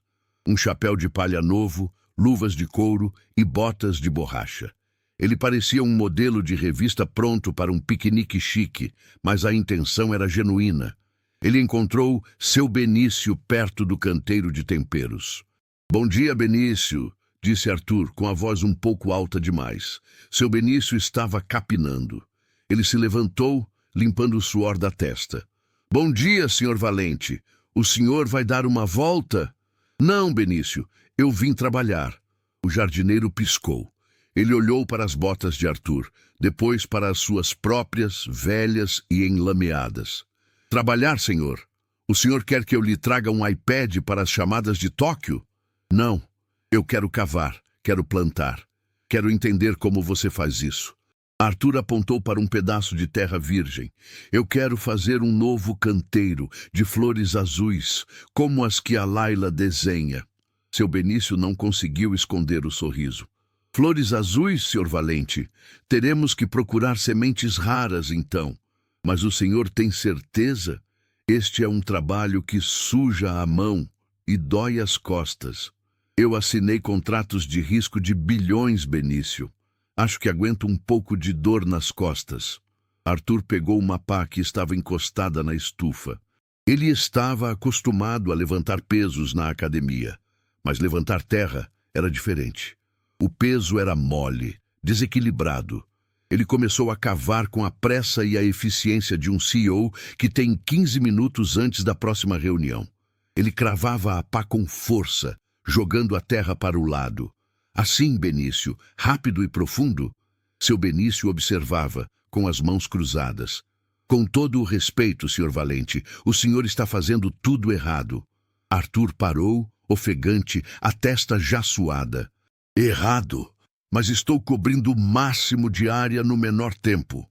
Um chapéu de palha novo, luvas de couro e botas de borracha. Ele parecia um modelo de revista pronto para um piquenique chique, mas a intenção era genuína. Ele encontrou seu Benício perto do canteiro de temperos. "Bom dia, Benício", disse Arthur, com a voz um pouco alta demais. Seu Benício estava capinando. Ele se levantou, limpando o suor da testa. "Bom dia, senhor Valente. O senhor vai dar uma volta?" "Não, Benício, eu vim trabalhar." O jardineiro piscou. Ele olhou para as botas de Arthur, depois para as suas próprias, velhas e enlameadas. "Trabalhar, senhor? O senhor quer que eu lhe traga um iPad para as chamadas de Tóquio?" "Não. Eu quero cavar, quero plantar. Quero entender como você faz isso." Arthur apontou para um pedaço de terra virgem. "Eu quero fazer um novo canteiro de flores azuis, como as que a Layla desenha." Seu Benício não conseguiu esconder o sorriso. "Flores azuis, senhor Valente? Teremos que procurar sementes raras, então. Mas o senhor tem certeza? Este é um trabalho que suja a mão e dói as costas. Eu assinei contratos de risco de bilhões, Benício. Acho que aguento um pouco de dor nas costas." Arthur pegou uma pá que estava encostada na estufa. Ele estava acostumado a levantar pesos na academia, mas levantar terra era diferente. O peso era mole, desequilibrado. Ele começou a cavar com a pressa e a eficiência de um CEO que tem 15 minutos antes da próxima reunião. Ele cravava a pá com força, jogando a terra para o lado. "Assim, Benício, rápido e profundo?" Seu Benício observava, com as mãos cruzadas. "Com todo o respeito, senhor Valente, o senhor está fazendo tudo errado." Arthur parou, ofegante, a testa já suada. Errado, mas estou cobrindo o máximo de área no menor tempo.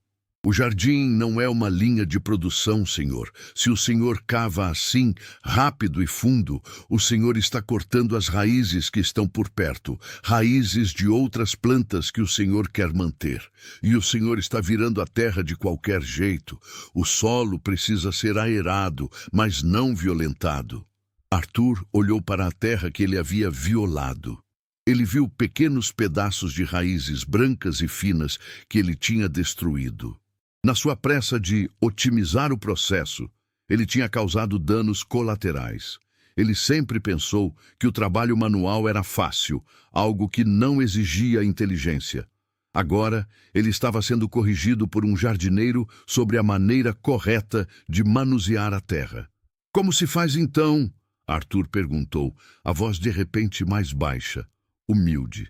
O jardim não é uma linha de produção, Senhor. Se o Senhor cava assim, rápido e fundo, o Senhor está cortando as raízes que estão por perto, raízes de outras plantas que o Senhor quer manter. E o Senhor está virando a terra de qualquer jeito. O solo precisa ser aerado, mas não violentado. Arthur olhou para a terra que ele havia violado. Ele viu pequenos pedaços de raízes brancas e finas que ele tinha destruído. Na sua pressa de otimizar o processo, ele tinha causado danos colaterais. Ele sempre pensou que o trabalho manual era fácil, algo que não exigia inteligência. Agora, ele estava sendo corrigido por um jardineiro sobre a maneira correta de manusear a terra. Como se faz então? Arthur perguntou, a voz de repente mais baixa, humilde.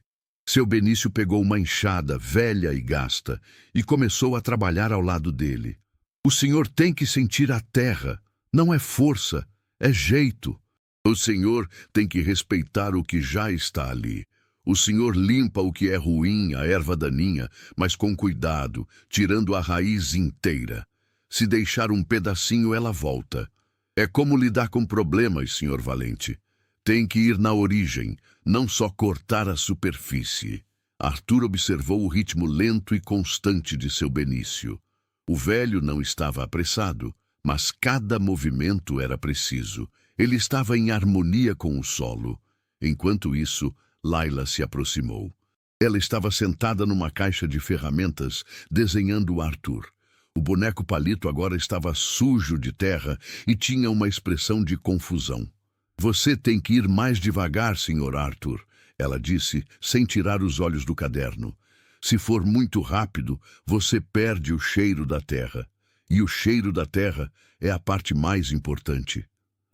Seu Benício pegou uma enxada velha e gasta e começou a trabalhar ao lado dele. O senhor tem que sentir a terra, não é força, é jeito. O senhor tem que respeitar o que já está ali. O senhor limpa o que é ruim, a erva daninha, mas com cuidado, tirando a raiz inteira. Se deixar um pedacinho, ela volta. É como lidar com problemas, senhor Valente. Tem que ir na origem, não só cortar a superfície. Arthur observou o ritmo lento e constante de seu Benício. O velho não estava apressado, mas cada movimento era preciso. Ele estava em harmonia com o solo. Enquanto isso, Laila se aproximou. Ela estava sentada numa caixa de ferramentas, desenhando Arthur. O boneco palito agora estava sujo de terra e tinha uma expressão de confusão. Você tem que ir mais devagar, Sr. Arthur, ela disse, sem tirar os olhos do caderno. Se for muito rápido, você perde o cheiro da terra. E o cheiro da terra é a parte mais importante.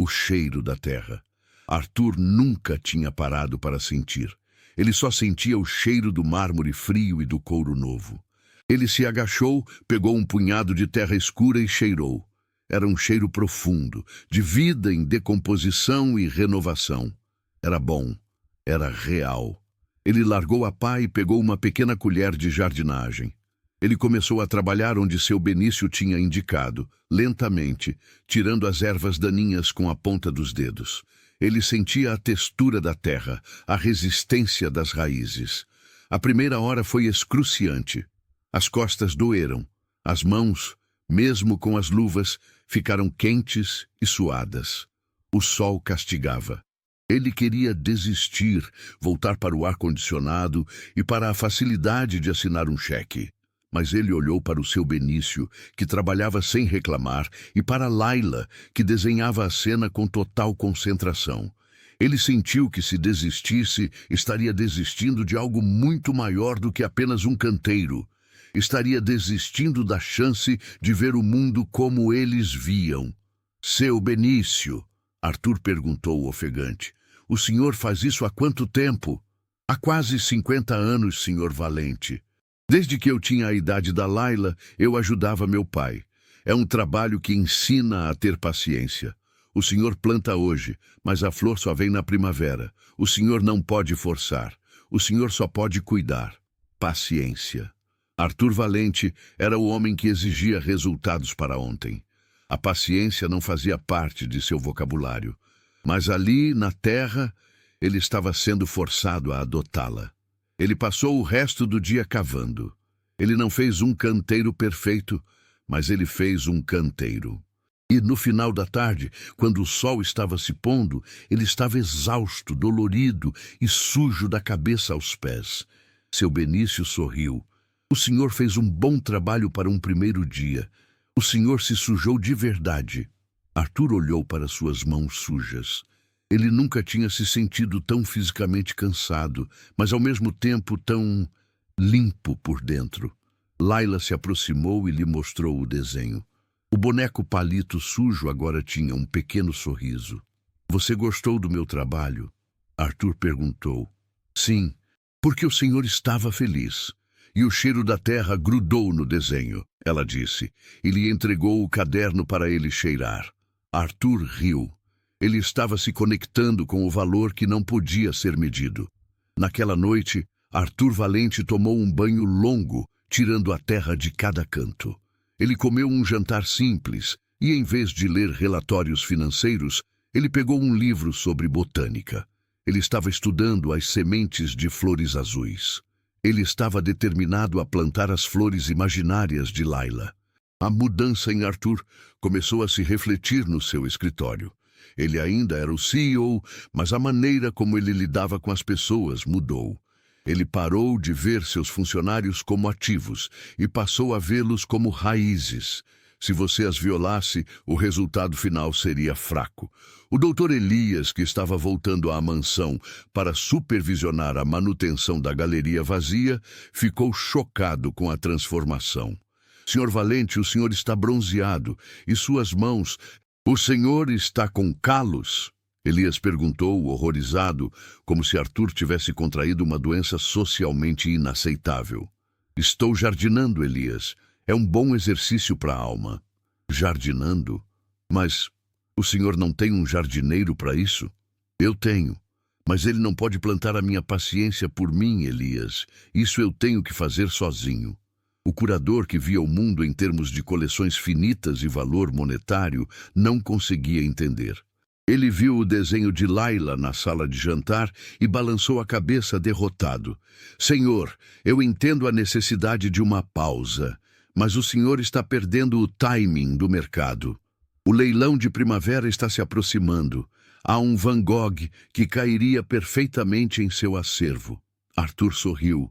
O cheiro da terra. Arthur nunca tinha parado para sentir. Ele só sentia o cheiro do mármore frio e do couro novo. Ele se agachou, pegou um punhado de terra escura e cheirou. Era um cheiro profundo, de vida em decomposição e renovação. Era bom, era real. Ele largou a pá e pegou uma pequena colher de jardinagem. Ele começou a trabalhar onde seu Benício tinha indicado, lentamente, tirando as ervas daninhas com a ponta dos dedos. Ele sentia a textura da terra, a resistência das raízes. A primeira hora foi excruciante. As costas doeram. As mãos, mesmo com as luvas, ficaram quentes e suadas. O sol castigava. Ele queria desistir, voltar para o ar-condicionado e para a facilidade de assinar um cheque. Mas ele olhou para o seu Benício, que trabalhava sem reclamar, e para Laila, que desenhava a cena com total concentração. Ele sentiu que se desistisse, estaria desistindo de algo muito maior do que apenas um canteiro. Estaria desistindo da chance de ver o mundo como eles viam. Seu Benício, Arthur perguntou ofegante, o senhor faz isso há quanto tempo? Há quase 50 anos, senhor Valente. Desde que eu tinha a idade da Laila, eu ajudava meu pai. É um trabalho que ensina a ter paciência. O senhor planta hoje, mas a flor só vem na primavera. O senhor não pode forçar. O senhor só pode cuidar. Paciência. Arthur Valente era o homem que exigia resultados para ontem. A paciência não fazia parte de seu vocabulário, mas ali, na terra, ele estava sendo forçado a adotá-la. Ele passou o resto do dia cavando. Ele não fez um canteiro perfeito, mas ele fez um canteiro. E no final da tarde, quando o sol estava se pondo, ele estava exausto, dolorido e sujo da cabeça aos pés. Seu Benício sorriu. O senhor fez um bom trabalho para um primeiro dia. O senhor se sujou de verdade. Arthur olhou para suas mãos sujas. Ele nunca tinha se sentido tão fisicamente cansado, mas ao mesmo tempo tão limpo por dentro. Laila se aproximou e lhe mostrou o desenho. O boneco palito sujo agora tinha um pequeno sorriso. Você gostou do meu trabalho? Arthur perguntou. Sim, porque o senhor estava feliz. E o cheiro da terra grudou no desenho, ela disse, e lhe entregou o caderno para ele cheirar. Arthur riu. Ele estava se conectando com o valor que não podia ser medido. Naquela noite, Arthur Valente tomou um banho longo, tirando a terra de cada canto. Ele comeu um jantar simples e, em vez de ler relatórios financeiros, ele pegou um livro sobre botânica. Ele estava estudando as sementes de flores azuis. Ele estava determinado a plantar as flores imaginárias de Laila. A mudança em Arthur começou a se refletir no seu escritório. Ele ainda era o CEO, mas a maneira como ele lidava com as pessoas mudou. Ele parou de ver seus funcionários como ativos e passou a vê-los como raízes. Se você as violasse, o resultado final seria fraco. O Dr. Elias, que estava voltando à mansão para supervisionar a manutenção da galeria vazia, ficou chocado com a transformação. Senhor Valente, o senhor está bronzeado e suas mãos... O senhor está com calos? Elias perguntou, horrorizado, como se Arthur tivesse contraído uma doença socialmente inaceitável. Estou jardinando, Elias. É um bom exercício para a alma. Jardinando? Mas o senhor não tem um jardineiro para isso? Eu tenho. Mas ele não pode plantar a minha paciência por mim, Elias. Isso eu tenho que fazer sozinho. O curador, que via o mundo em termos de coleções finitas e valor monetário, não conseguia entender. Ele viu o desenho de Laila na sala de jantar e balançou a cabeça derrotado. Senhor, eu entendo a necessidade de uma pausa, mas o senhor está perdendo o timing do mercado. O leilão de primavera está se aproximando. Há um Van Gogh que cairia perfeitamente em seu acervo. Arthur sorriu.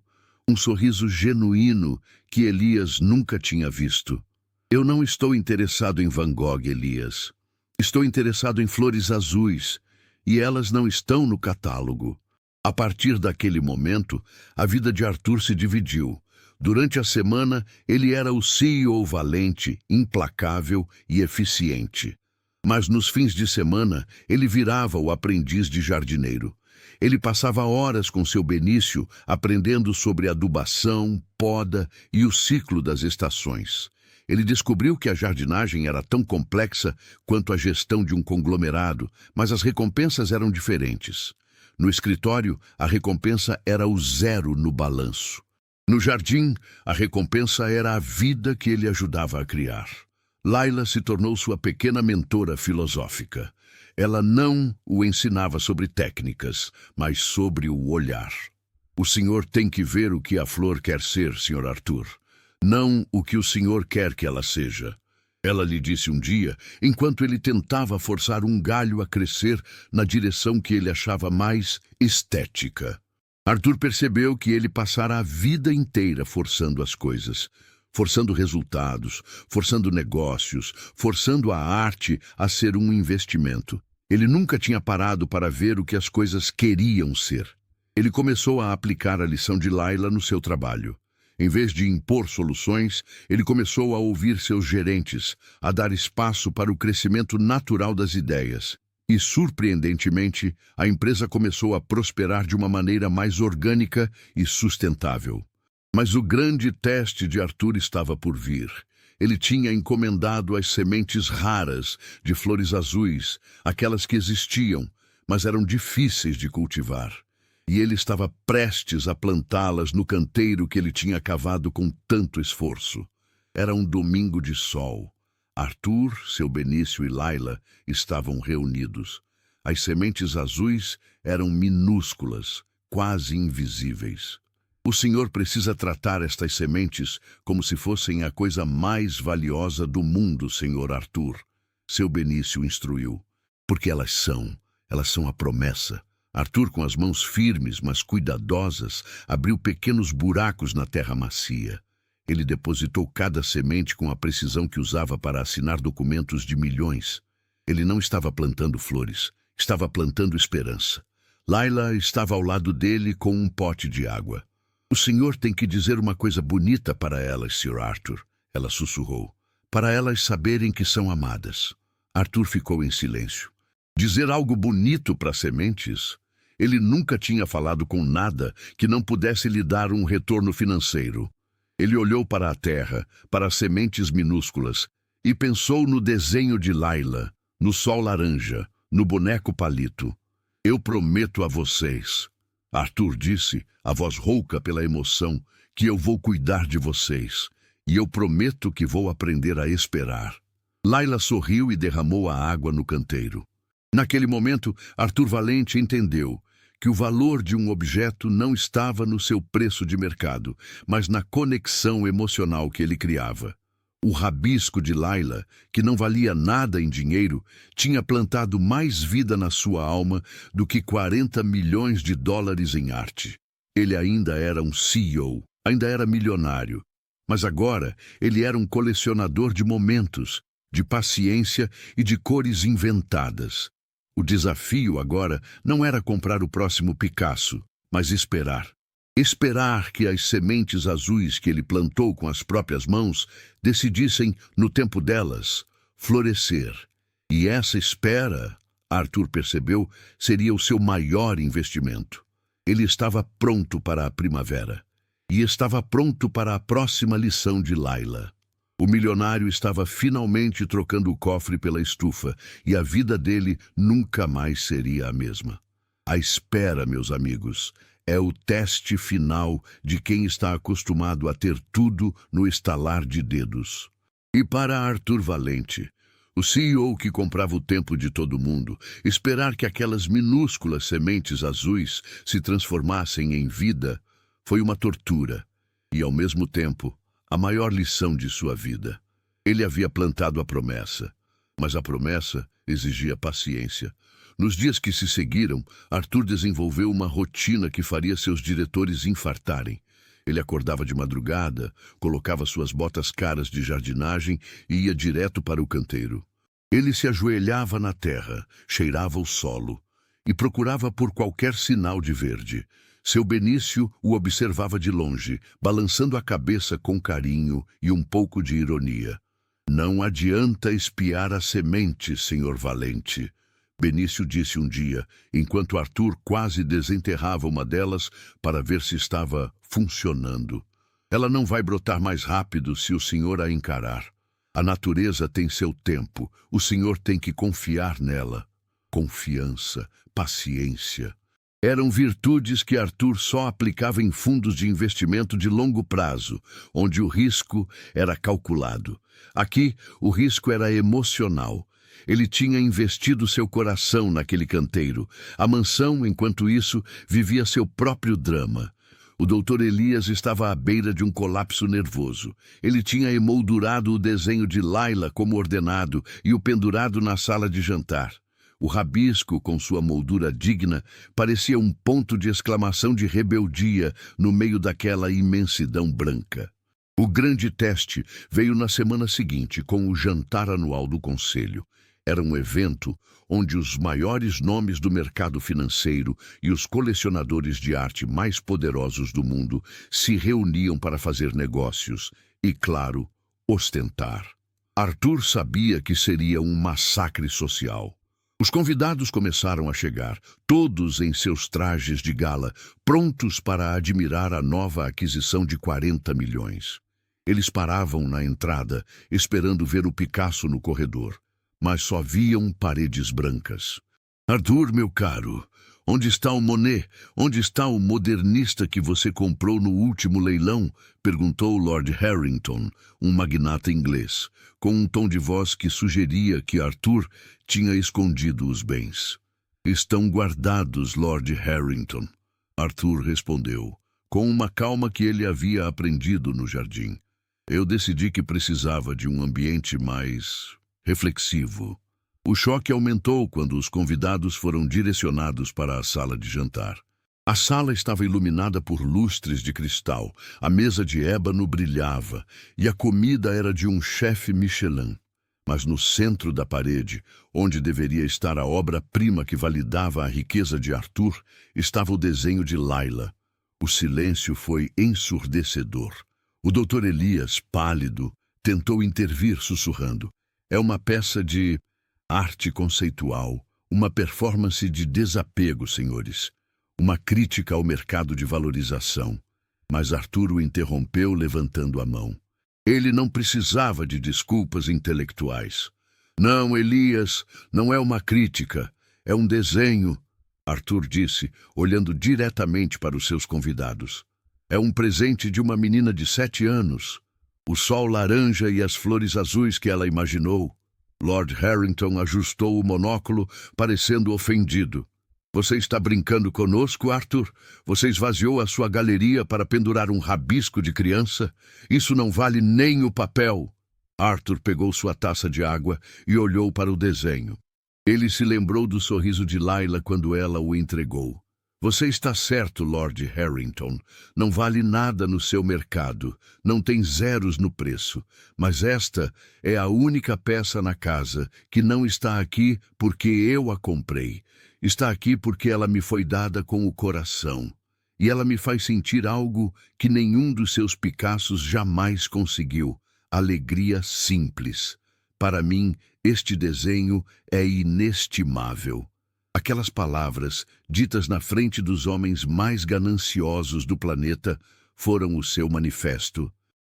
Um sorriso genuíno que Elias nunca tinha visto. Eu não estou interessado em Van Gogh, Elias. Estou interessado em flores azuis, e elas não estão no catálogo. A partir daquele momento, a vida de Arthur se dividiu. Durante a semana, ele era o CEO valente, implacável e eficiente. Mas nos fins de semana, ele virava o aprendiz de jardineiro. Ele passava horas com seu Benício aprendendo sobre adubação, poda e o ciclo das estações. Ele descobriu que a jardinagem era tão complexa quanto a gestão de um conglomerado, mas as recompensas eram diferentes. No escritório, a recompensa era o zero no balanço. No jardim, a recompensa era a vida que ele ajudava a criar. Laila se tornou sua pequena mentora filosófica. Ela não o ensinava sobre técnicas, mas sobre o olhar. O senhor tem que ver o que a flor quer ser, Sr. Arthur, não o que o senhor quer que ela seja. Ela lhe disse um dia, enquanto ele tentava forçar um galho a crescer na direção que ele achava mais estética. Arthur percebeu que ele passara a vida inteira forçando as coisas, forçando resultados, forçando negócios, forçando a arte a ser um investimento. Ele nunca tinha parado para ver o que as coisas queriam ser. Ele começou a aplicar a lição de Laila no seu trabalho. Em vez de impor soluções, ele começou a ouvir seus gerentes, a dar espaço para o crescimento natural das ideias. E, surpreendentemente, a empresa começou a prosperar de uma maneira mais orgânica e sustentável. Mas o grande teste de Arthur estava por vir. Ele tinha encomendado as sementes raras de flores azuis, aquelas que existiam, mas eram difíceis de cultivar. E ele estava prestes a plantá-las no canteiro que ele tinha cavado com tanto esforço. Era um domingo de sol. Arthur, seu Benício e Laila estavam reunidos. As sementes azuis eram minúsculas, quase invisíveis. O senhor precisa tratar estas sementes como se fossem a coisa mais valiosa do mundo, senhor Arthur. Seu Benício instruiu. Porque elas são a promessa. Arthur, com as mãos firmes, mas cuidadosas, abriu pequenos buracos na terra macia. Ele depositou cada semente com a precisão que usava para assinar documentos de milhões. Ele não estava plantando flores, estava plantando esperança. Laila estava ao lado dele com um pote de água. O senhor tem que dizer uma coisa bonita para elas, Sr. Arthur, ela sussurrou, para elas saberem que são amadas. Arthur ficou em silêncio. Dizer algo bonito para as sementes? Ele nunca tinha falado com nada que não pudesse lhe dar um retorno financeiro. Ele olhou para a terra, para as sementes minúsculas, e pensou no desenho de Laila, no sol laranja, no boneco palito. Eu prometo a vocês, Arthur disse, a voz rouca pela emoção, que eu vou cuidar de vocês. E eu prometo que vou aprender a esperar. Layla sorriu e derramou a água no canteiro. Naquele momento, Arthur Valente entendeu que o valor de um objeto não estava no seu preço de mercado, mas na conexão emocional que ele criava. O rabisco de Layla, que não valia nada em dinheiro, tinha plantado mais vida na sua alma do que 40 milhões de dólares em arte. Ele ainda era um CEO, ainda era milionário, mas agora ele era um colecionador de momentos, de paciência e de cores inventadas. O desafio agora não era comprar o próximo Picasso, mas esperar. Esperar que as sementes azuis que ele plantou com as próprias mãos decidissem, no tempo delas, florescer. E essa espera, Arthur percebeu, seria o seu maior investimento. Ele estava pronto para a primavera. E estava pronto para a próxima lição de Layla. O milionário estava finalmente trocando o cofre pela estufa, e a vida dele nunca mais seria a mesma. A espera, meus amigos, é o teste final de quem está acostumado a ter tudo no estalar de dedos. E para Arthur Valente, o CEO que comprava o tempo de todo mundo, esperar que aquelas minúsculas sementes azuis se transformassem em vida foi uma tortura e, ao mesmo tempo, a maior lição de sua vida. Ele havia plantado a promessa, mas a promessa exigia paciência. Nos dias que se seguiram, Arthur desenvolveu uma rotina que faria seus diretores infartarem. Ele acordava de madrugada, colocava suas botas caras de jardinagem e ia direto para o canteiro. Ele se ajoelhava na terra, cheirava o solo e procurava por qualquer sinal de verde. Seu Benício o observava de longe, balançando a cabeça com carinho e um pouco de ironia. Não adianta espiar a semente, senhor Valente, Benício disse um dia, enquanto Arthur quase desenterrava uma delas para ver se estava funcionando. Ela não vai brotar mais rápido se o senhor a encarar. A natureza tem seu tempo, o senhor tem que confiar nela. Confiança, paciência. Eram virtudes que Arthur só aplicava em fundos de investimento de longo prazo, onde o risco era calculado. Aqui, o risco era emocional. Ele tinha investido seu coração naquele canteiro. A mansão, enquanto isso, vivia seu próprio drama. O Dr. Elias estava à beira de um colapso nervoso. Ele tinha emoldurado o desenho de Layla como ordenado e o pendurado na sala de jantar. O rabisco, com sua moldura digna, parecia um ponto de exclamação de rebeldia no meio daquela imensidão branca. O grande teste veio na semana seguinte, com o jantar anual do Conselho. Era um evento onde os maiores nomes do mercado financeiro e os colecionadores de arte mais poderosos do mundo se reuniam para fazer negócios e, claro, ostentar. Arthur sabia que seria um massacre social. Os convidados começaram a chegar, todos em seus trajes de gala, prontos para admirar a nova aquisição de 40 milhões. Eles paravam na entrada, esperando ver o Picasso no corredor, mas só viam paredes brancas. Arthur, meu caro, onde está o Monet? Onde está o modernista que você comprou no último leilão? Perguntou Lord Harrington, um magnata inglês, com um tom de voz que sugeria que Arthur tinha escondido os bens. Estão guardados, Lord Harrington, Arthur respondeu, com uma calma que ele havia aprendido no jardim. Eu decidi que precisava de um ambiente mais reflexivo. O choque aumentou quando os convidados foram direcionados para a sala de jantar. A sala estava iluminada por lustres de cristal, a mesa de ébano brilhava e a comida era de um chefe Michelin. Mas no centro da parede, onde deveria estar a obra-prima que validava a riqueza de Arthur, estava o desenho de Layla. O silêncio foi ensurdecedor. O Dr. Elias, pálido, tentou intervir sussurrando. É uma peça de arte conceitual, uma performance de desapego, senhores. Uma crítica ao mercado de valorização. Mas Arthur o interrompeu levantando a mão. Ele não precisava de desculpas intelectuais. Não, Elias, não é uma crítica. É um desenho, Arthur disse, olhando diretamente para os seus convidados. É um presente de uma menina de 7 anos. O sol laranja e as flores azuis que ela imaginou. Lord Harrington ajustou o monóculo, parecendo ofendido. Você está brincando conosco, Arthur? Você esvaziou a sua galeria para pendurar um rabisco de criança? Isso não vale nem o papel. Arthur pegou sua taça de água e olhou para o desenho. Ele se lembrou do sorriso de Layla quando ela o entregou. Você está certo, Lord Harrington. Não vale nada no seu mercado. Não tem zeros no preço. Mas esta é a única peça na casa que não está aqui porque eu a comprei. Está aqui porque ela me foi dada com o coração. E ela me faz sentir algo que nenhum dos seus Picassos jamais conseguiu. Alegria simples. Para mim, este desenho é inestimável. Aquelas palavras, ditas na frente dos homens mais gananciosos do planeta, foram o seu manifesto.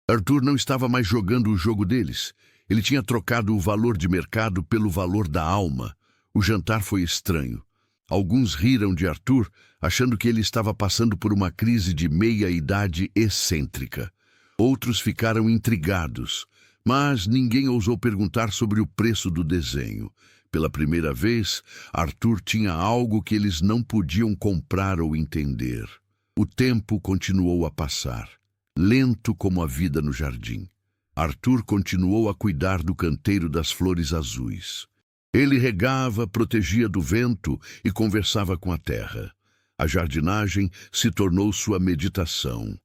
Arthur não estava mais jogando o jogo deles. Ele tinha trocado o valor de mercado pelo valor da alma. O jantar foi estranho. Alguns riram de Arthur, achando que ele estava passando por uma crise de meia-idade excêntrica. Outros ficaram intrigados, mas ninguém ousou perguntar sobre o preço do desenho. Pela primeira vez, Arthur tinha algo que eles não podiam comprar ou entender. O tempo continuou a passar, lento como a vida no jardim. Arthur continuou a cuidar do canteiro das flores azuis. Ele regava, protegia do vento e conversava com a terra. A jardinagem se tornou sua meditação.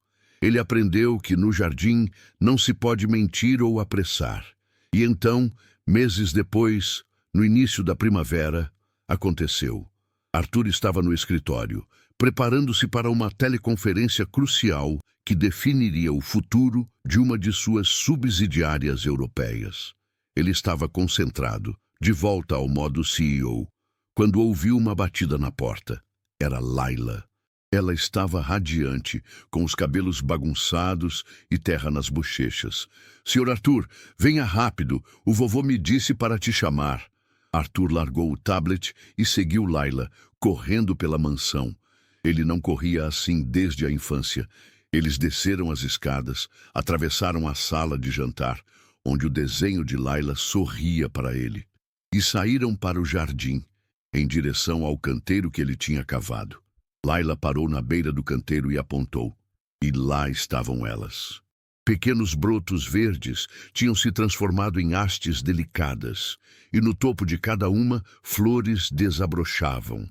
Ele aprendeu que no jardim não se pode mentir ou apressar. E então, meses depois, no início da primavera, aconteceu. Arthur estava no escritório, preparando-se para uma teleconferência crucial que definiria o futuro de uma de suas subsidiárias europeias. Ele estava concentrado, de volta ao modo CEO, quando ouviu uma batida na porta. Era Layla. Ela estava radiante, com os cabelos bagunçados e terra nas bochechas. Sr. Arthur, venha rápido, o vovô me disse para te chamar. Arthur largou o tablet e seguiu Layla, correndo pela mansão. Ele não corria assim desde a infância. Eles desceram as escadas, atravessaram a sala de jantar, onde o desenho de Layla sorria para ele, e saíram para o jardim, em direção ao canteiro que ele tinha cavado. Layla parou na beira do canteiro e apontou. E lá estavam elas. Pequenos brotos verdes tinham se transformado em hastes delicadas, e no topo de cada uma, flores desabrochavam.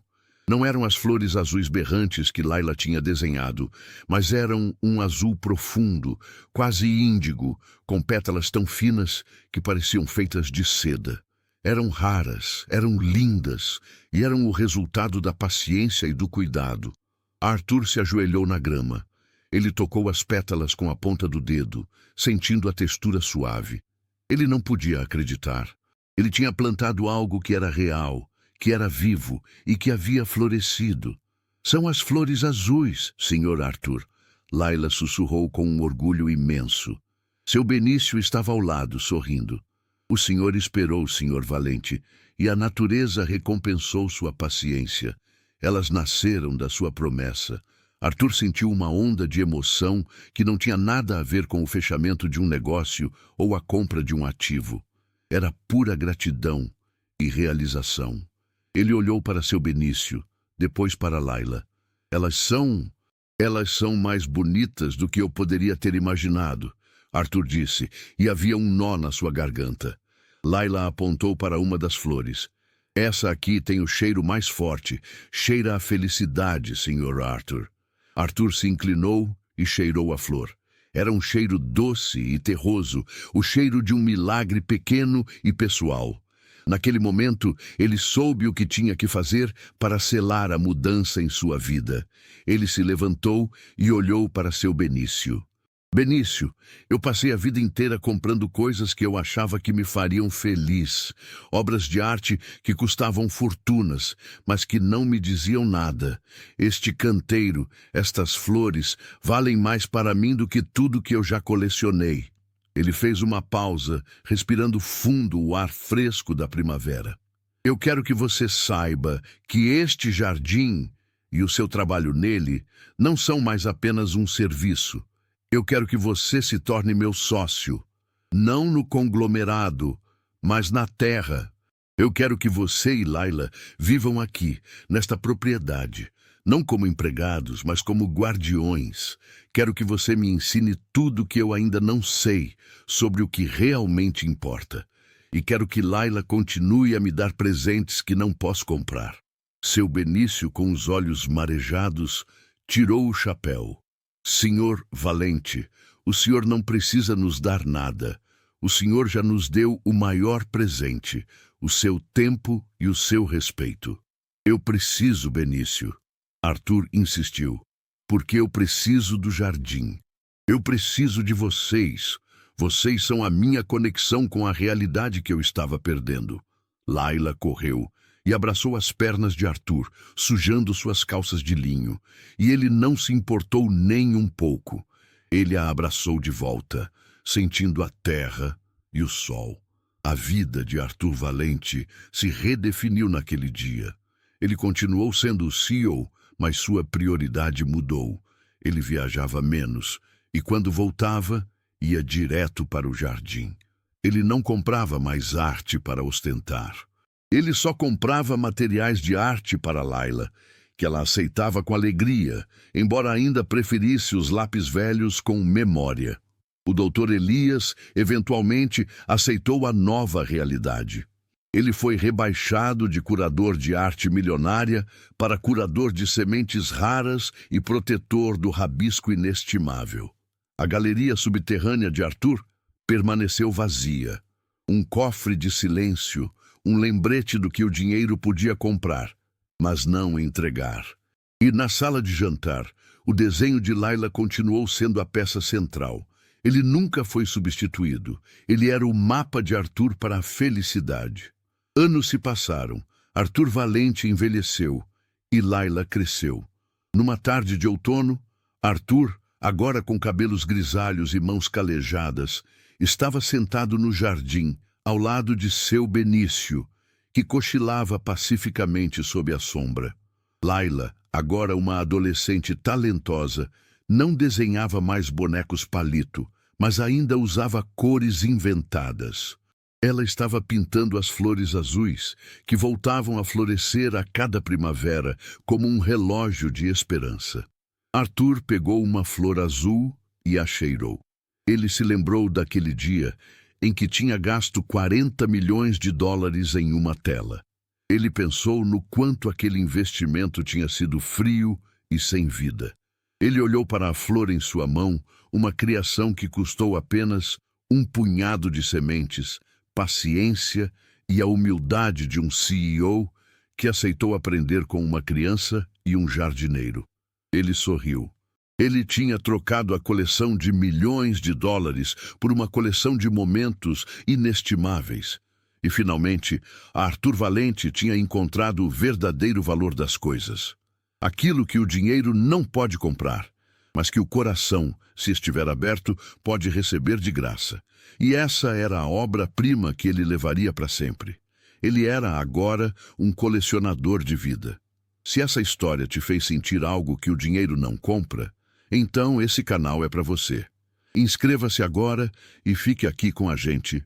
Não eram as flores azuis berrantes que Layla tinha desenhado, mas eram um azul profundo, quase índigo, com pétalas tão finas que pareciam feitas de seda. Eram raras, eram lindas e eram o resultado da paciência e do cuidado. Arthur se ajoelhou na grama. Ele tocou as pétalas com a ponta do dedo, sentindo a textura suave. Ele não podia acreditar. Ele tinha plantado algo que era real, que era vivo e que havia florescido. São as flores azuis, Sr. Arthur. Layla sussurrou com um orgulho imenso. Seu Benício estava ao lado, sorrindo. O senhor esperou, senhor Valente, e a natureza recompensou sua paciência. Elas nasceram da sua promessa. Arthur sentiu uma onda de emoção que não tinha nada a ver com o fechamento de um negócio ou a compra de um ativo. Era pura gratidão e realização. Ele olhou para seu Benício, depois para Layla. Elas são mais bonitas do que eu poderia ter imaginado, Arthur disse, e havia um nó na sua garganta. Layla apontou para uma das flores. Essa aqui tem o cheiro mais forte. Cheira a felicidade, Sr. Arthur. Arthur se inclinou e cheirou a flor. Era um cheiro doce e terroso, o cheiro de um milagre pequeno e pessoal. Naquele momento, ele soube o que tinha que fazer para selar a mudança em sua vida. Ele se levantou e olhou para seu Benício. Benício, eu passei a vida inteira comprando coisas que eu achava que me fariam feliz, obras de arte que custavam fortunas, mas que não me diziam nada. Este canteiro, estas flores, valem mais para mim do que tudo que eu já colecionei. Ele fez uma pausa, respirando fundo o ar fresco da primavera. Eu quero que você saiba que este jardim e o seu trabalho nele não são mais apenas um serviço. Eu quero que você se torne meu sócio, não no conglomerado, mas na terra. Eu quero que você e Laila vivam aqui, nesta propriedade, não como empregados, mas como guardiões. Quero que você me ensine tudo que eu ainda não sei sobre o que realmente importa. E quero que Laila continue a me dar presentes que não posso comprar. Seu Benício, com os olhos marejados, tirou o chapéu. Senhor Valente, o senhor não precisa nos dar nada. O senhor já nos deu o maior presente, o seu tempo e o seu respeito. Eu preciso, Benício. Arthur insistiu. Porque eu preciso do jardim. Eu preciso de vocês. Vocês são a minha conexão com a realidade que eu estava perdendo. Laila correu e abraçou as pernas de Arthur, sujando suas calças de linho. E ele não se importou nem um pouco. Ele a abraçou de volta, sentindo a terra e o sol. A vida de Arthur Valente se redefiniu naquele dia. Ele continuou sendo o CEO, mas sua prioridade mudou. Ele viajava menos e, quando voltava, ia direto para o jardim. Ele não comprava mais arte para ostentar. Ele só comprava materiais de arte para Laila, que ela aceitava com alegria, embora ainda preferisse os lápis velhos com memória. O Dr. Elias, eventualmente, aceitou a nova realidade. Ele foi rebaixado de curador de arte milionária para curador de sementes raras e protetor do rabisco inestimável. A galeria subterrânea de Arthur permaneceu vazia. Um cofre de silêncio, um lembrete do que o dinheiro podia comprar, mas não entregar. E na sala de jantar, o desenho de Laila continuou sendo a peça central. Ele nunca foi substituído. Ele era o mapa de Arthur para a felicidade. Anos se passaram. Arthur Valente envelheceu e Laila cresceu. Numa tarde de outono, Arthur, agora com cabelos grisalhos e mãos calejadas, estava sentado no jardim, ao lado de seu Benício, que cochilava pacificamente sob a sombra. Laila, agora uma adolescente talentosa, não desenhava mais bonecos palito, mas ainda usava cores inventadas. Ela estava pintando as flores azuis, que voltavam a florescer a cada primavera, como um relógio de esperança. Arthur pegou uma flor azul e a cheirou. Ele se lembrou daquele dia em que tinha gasto 40 milhões de dólares em uma tela. Ele pensou no quanto aquele investimento tinha sido frio e sem vida. Ele olhou para a flor em sua mão, uma criação que custou apenas um punhado de sementes, paciência e a humildade de um CEO que aceitou aprender com uma criança e um jardineiro. Ele sorriu. Ele tinha trocado a coleção de milhões de dólares por uma coleção de momentos inestimáveis. E, finalmente, Arthur Valente tinha encontrado o verdadeiro valor das coisas. Aquilo que o dinheiro não pode comprar, mas que o coração, se estiver aberto, pode receber de graça. E essa era a obra-prima que ele levaria para sempre. Ele era, agora, um colecionador de vida. Se essa história te fez sentir algo que o dinheiro não compra, então esse canal é para você. Inscreva-se agora e fique aqui com a gente